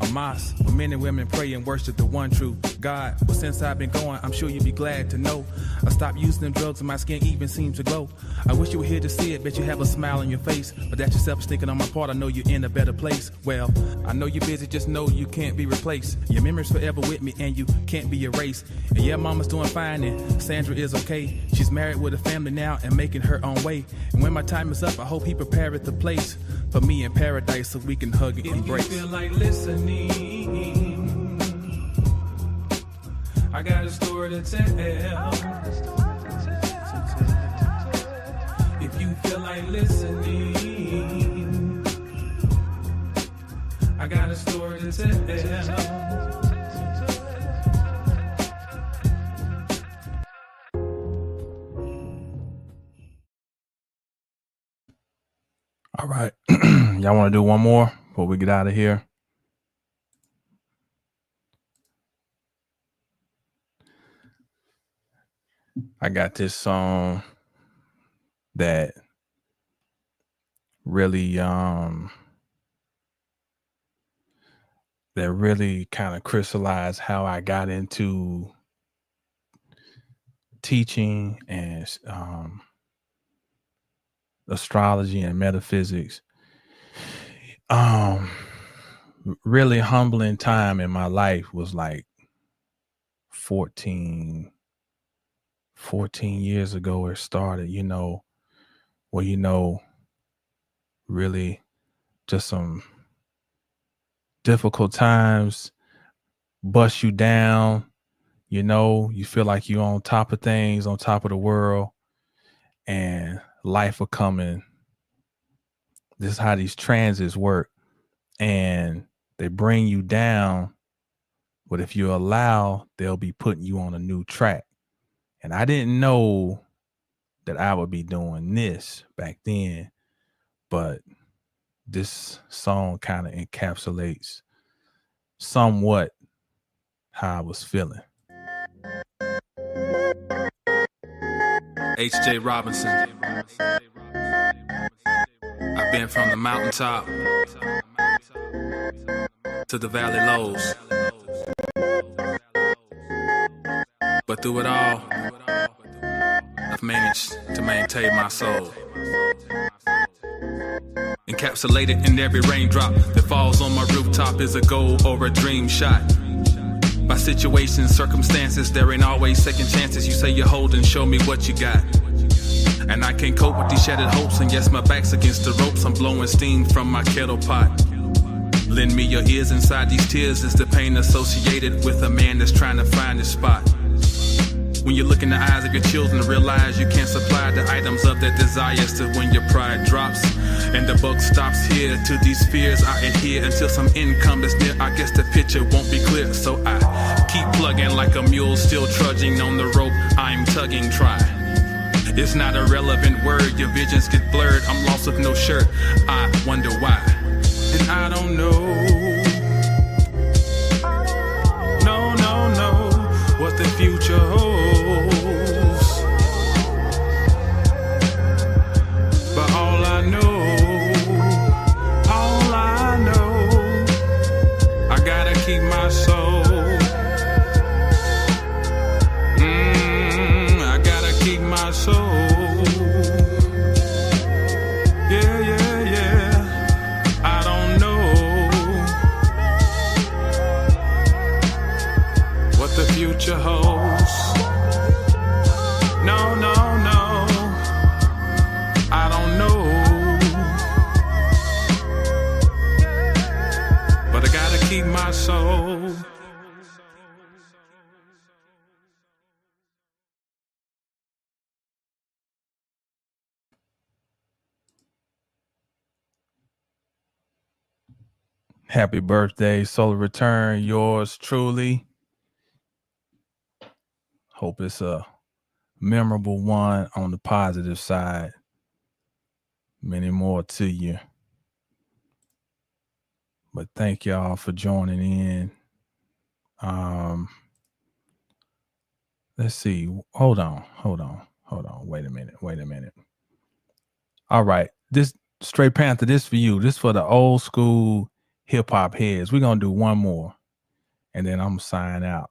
a mosque, where men and women pray and worship the one true God. Well, since I've been going, I'm sure you'd be glad to know I stopped using them drugs and my skin even seems to glow. I wish you were here to see it, bet you have a smile on your face, but that's yourself sneaking on my part. I know you're in a better place. Well, I know you're busy, just know you can't be replaced. Your memory's forever with me and you can't be erased. And yeah, mama's doing fine and Sandra is okay. She's married with a family now and making her own way. And when my time is up, I hope he prepareth the place for me in paradise so we can hug and embrace. If you feel like listening, I got a story to tell. If you feel like listening, I got a story to tell. All right. Y'all want to do one more before we get out of here? I got this song that really kind of crystallized how I got into teaching and astrology and metaphysics. Really humbling time in my life was like 14 years ago it started, really just some difficult times bust you down, you feel like you're on top of things, on top of the world, and life will come in. This is how these transits work, and they bring you down, but if you allow, they'll be putting you on a new track. And I didn't know that I would be doing this back then, but this song kind of encapsulates somewhat how I was feeling. H.J. Robinson. I've been from the mountaintop to the valley lows, but through it all, I've managed to maintain my soul. Encapsulated in every raindrop that falls on my rooftop is a goal or a dream shot. By situations, circumstances, there ain't always second chances. You say you're holding, show me what you got. And I can't cope with these shattered hopes, and yes, my back's against the ropes. I'm blowing steam from my kettle pot. Lend me your ears, inside these tears is the pain associated with a man that's trying to find his spot. When you look in the eyes of your children, realize you can't supply the items of their desires to when your pride drops. And the buck stops here. To these fears I adhere until some income is near. I guess the picture won't be clear, so I keep plugging like a mule still trudging on the rope. I'm tugging, try. It's not a relevant word, your visions get blurred. I'm lost with no shirt, I wonder why. And I don't know. No, what the future holds. But all I know, I gotta keep my soul. I gotta keep my soul. Yeah. I don't know what the future holds. No. I don't know. But I gotta keep my soul. Happy birthday, Solar Return, yours truly. Hope it's a memorable one on the positive side. Many more to you. But thank y'all for joining in. Let's see. Hold on. Wait a minute. All right. This Straight Panther, this for you. This for the old school hip hop heads. We're going to do one more and then I'm going to sign out.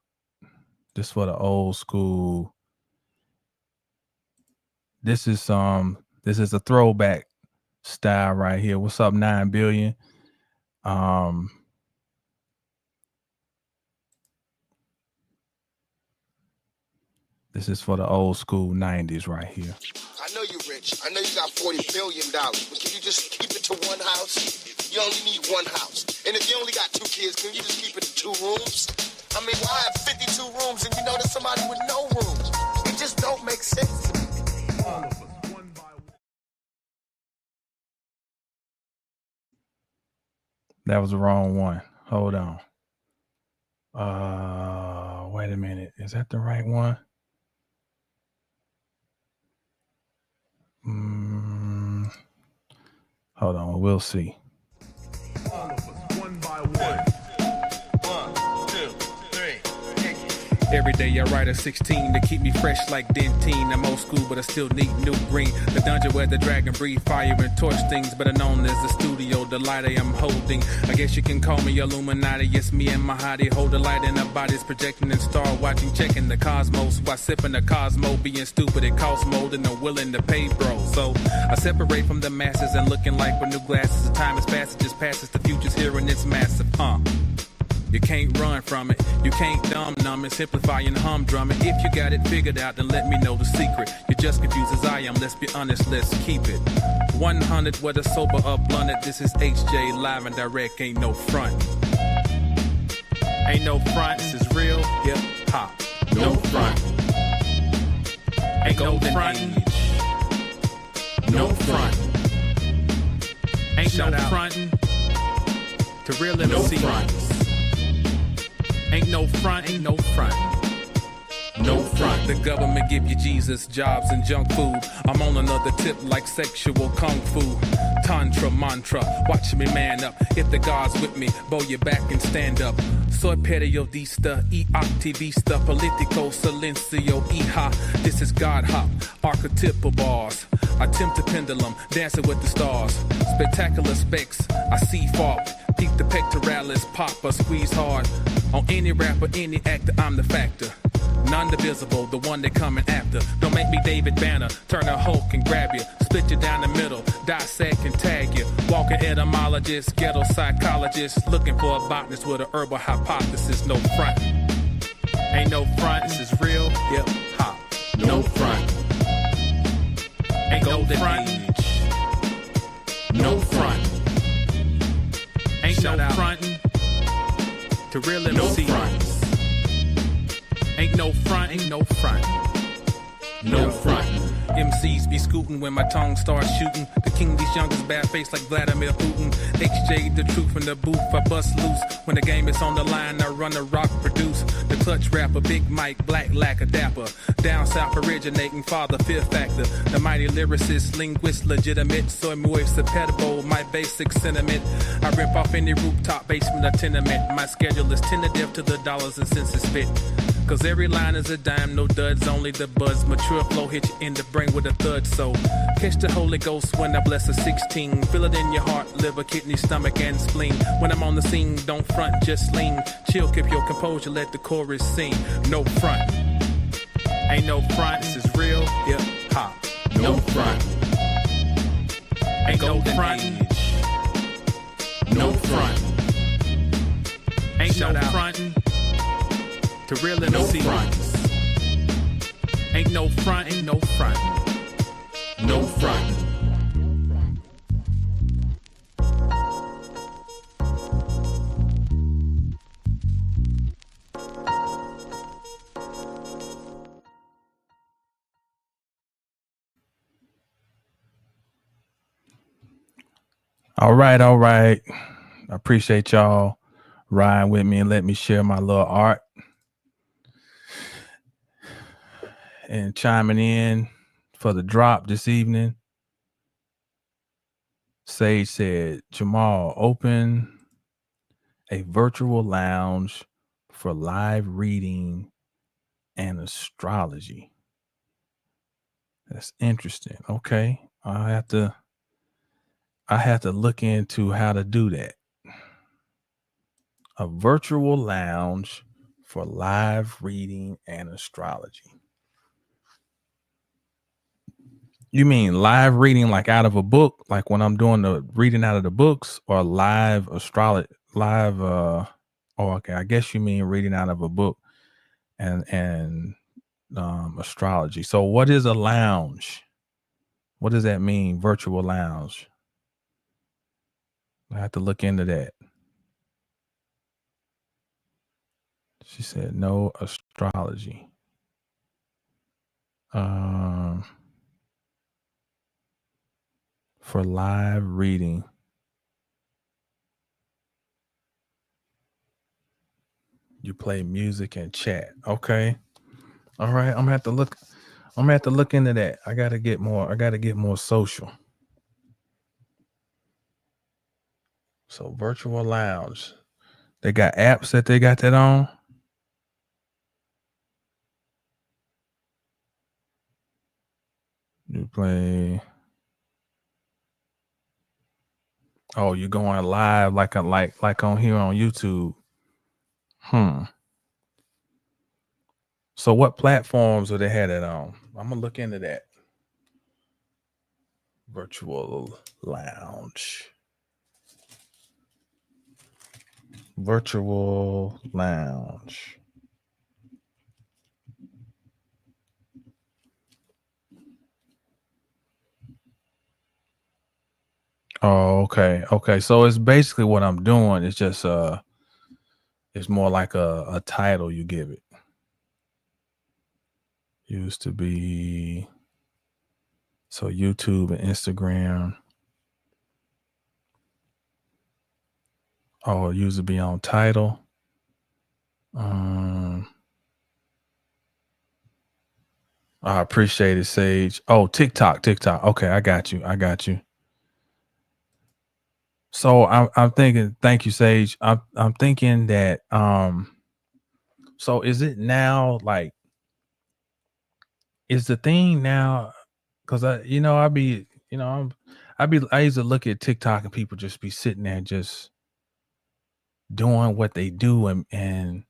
This for the old school. This is a throwback style right here. What's up, 9 billion? This is for the old school 90s right here. I know you rich. I know you got $40 billion, but can you just keep it to one house? You only need one house. And if you only got 2 kids, can you just keep it to 2 rooms? I mean, why have 52 rooms and you know there's somebody with no rooms? It just don't make sense to me. That was the wrong one. Hold on. Wait a minute. Is that the right one? Hold on. We'll see. All of us, one by one. 1, 2, 3. Every day I write a 16 to keep me fresh like dentine. I'm old school, but I still need new green. The dungeon where the dragon breathe fire and torch things, better known as the studio, the light I am holding. I guess you can call me Illuminati. Yes, me and my hottie hold the light in our bodies, projecting and star watching, checking the cosmos while sipping the Cosmo, being stupid at cost mode and I'm willing to pay, bro. So I separate from the masses and looking like with new glasses. The time is past, it just passes. The future's here and it's massive, You can't run from it, you can't numb it, simplify and humdrum it. If you got it figured out, then let me know the secret. You're just confused as I am, let's be honest, let's keep it 100, whether sober or blunted. This is HJ, live and direct, ain't no front. Ain't no front, this is real hip hop. No front. Ain't no front. No front. Ain't no frontin' to real MC. Ain't no front, ain't no front. No front. The government give you Jesus, jobs, and junk food. I'm on another tip like sexual kung fu. Tantra mantra, watch me man up. If the God's with me, bow your back and stand up. Soy periodista, y activista, politico, silencio, hija. This is God hop, archetypal bars. I tempt the pendulum, dancing with the stars. Spectacular specs, I see fault. Peep the pectoralis, pop or squeeze hard. On any rapper, any actor, I'm the factor. None divisible, the one they coming after. Don't make me David Banner, turn a Hulk and grab you. Split you down the middle, dissect and tag you. Walking etymologist, ghetto psychologist. Looking for a botanist with a herbal hypothesis. No front. Ain't no front, this is real hip hop. No front. Ain't golden age. No front. Ain't no frontin' to real MC. No front. Ain't no front, ain't no front. No front. MCs be scooting when my tongue starts shooting. The king, these youngest bad face like Vladimir Putin. HJ, the truth in the booth, I bust loose. When the game is on the line, I run the rock, produce. The clutch rapper, Big Mike, Black Lacquer Dapper. Down south originating, father, fifth factor. The mighty lyricist, linguist, legitimate. Soy muy susceptible, my basic sentiment. I rip off any rooftop, basement, or tenement. My schedule is tentative to the dollars and cents is spit. Cause every line is a dime, no duds, only the buzz. Mature flow hit you in the brain with a thud. So catch the Holy Ghost when I bless a 16. Feel it in your heart, liver, kidney, stomach, and spleen. When I'm on the scene, don't front, just lean. Chill, keep your composure, let the chorus sing. No front. Ain't no front, this is real hip hop. No front. Ain't no front. No front. Ain't no frontin' to real MC. No front. Ain't no front, ain't no front. No front. All right. I appreciate y'all riding with me and let me share my little art and chiming in for the drop this evening. Sage said, Jamal, open a virtual lounge for live reading and astrology. That's interesting. Okay. I have to look into how to do that. A virtual lounge for live reading and astrology. You mean live reading like out of a book, like when I'm doing the reading out of the books, or live astrology, okay, I guess you mean reading out of a book and astrology. So what is a lounge? What does that mean? Virtual lounge. I have to look into that. She said no astrology. For live reading. You play music and chat. Okay. All right. I'm gonna have to look into that. I gotta get more social. So virtual lounge. They got apps that they got that on. You play. Oh, you're going live like on here on YouTube. So what platforms do they have that on? I'm gonna look into that. Virtual lounge. Virtual lounge. Oh, okay. Okay. So it's basically what I'm doing. It's just it's more like a title you give it. Used to be so YouTube and Instagram. Oh, it used to be on title. I appreciate it, Sage. Oh, TikTok. Okay, I got you. So I'm thinking, thank you, Sage. I'm thinking that so is it now like is the thing now because I used to look at TikTok and people just be sitting there just doing what they do and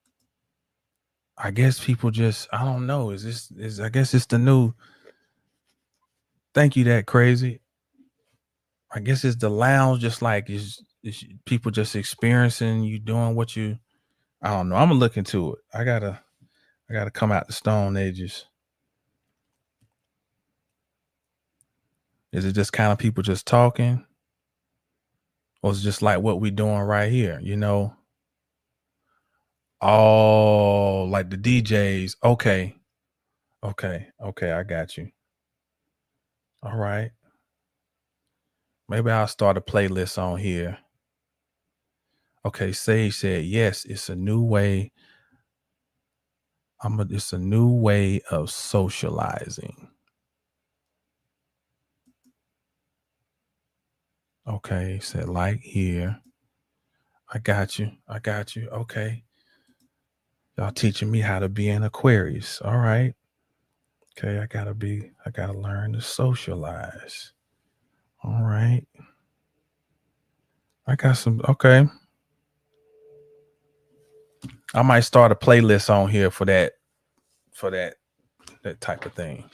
I guess people just I don't know I guess it's the new thank you that crazy. I guess it's the lounge just like is people just experiencing you doing what you I don't know. I'm gonna look into it. I gotta come out the stone ages. Is it just kind of people just talking? Or is it just like what we doing right here, you know? Oh, like the DJs. Okay, I got you. All right. Maybe I'll start a playlist on here. Okay, Sage said, yes, it's a new way. It's a new way of socializing. Okay, said like here. I got you. Okay. Y'all teaching me how to be an Aquarius. All right. Okay, I gotta learn to socialize. All right. I got some okay. I might start a playlist on here for that type of thing.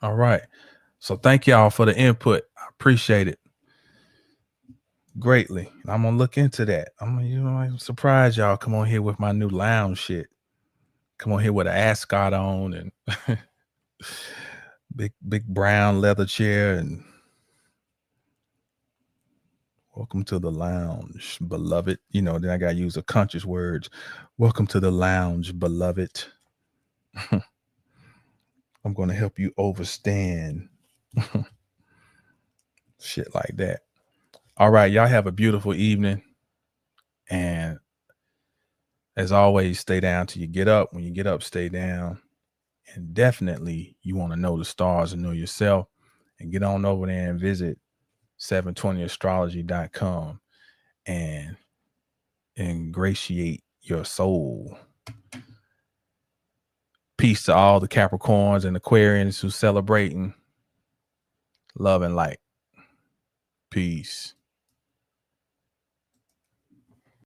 All right. So thank y'all for the input. I appreciate it greatly. I'm gonna look into that. I'm surprised y'all come on here with my new lounge shit. Come on here with an ascot on and big brown leather chair and welcome to the lounge, beloved. You know, then I gotta use a conscious words. Welcome to the lounge, beloved. I'm gonna help you overstand shit like that. All right, y'all have a beautiful evening. And as always, stay down till you get up. When you get up, stay down. And definitely you want to know the stars and know yourself. And get on over there and visit 720astrology.com and ingratiate your soul. Peace to all the Capricorns and Aquarians who celebrating love and light. Peace.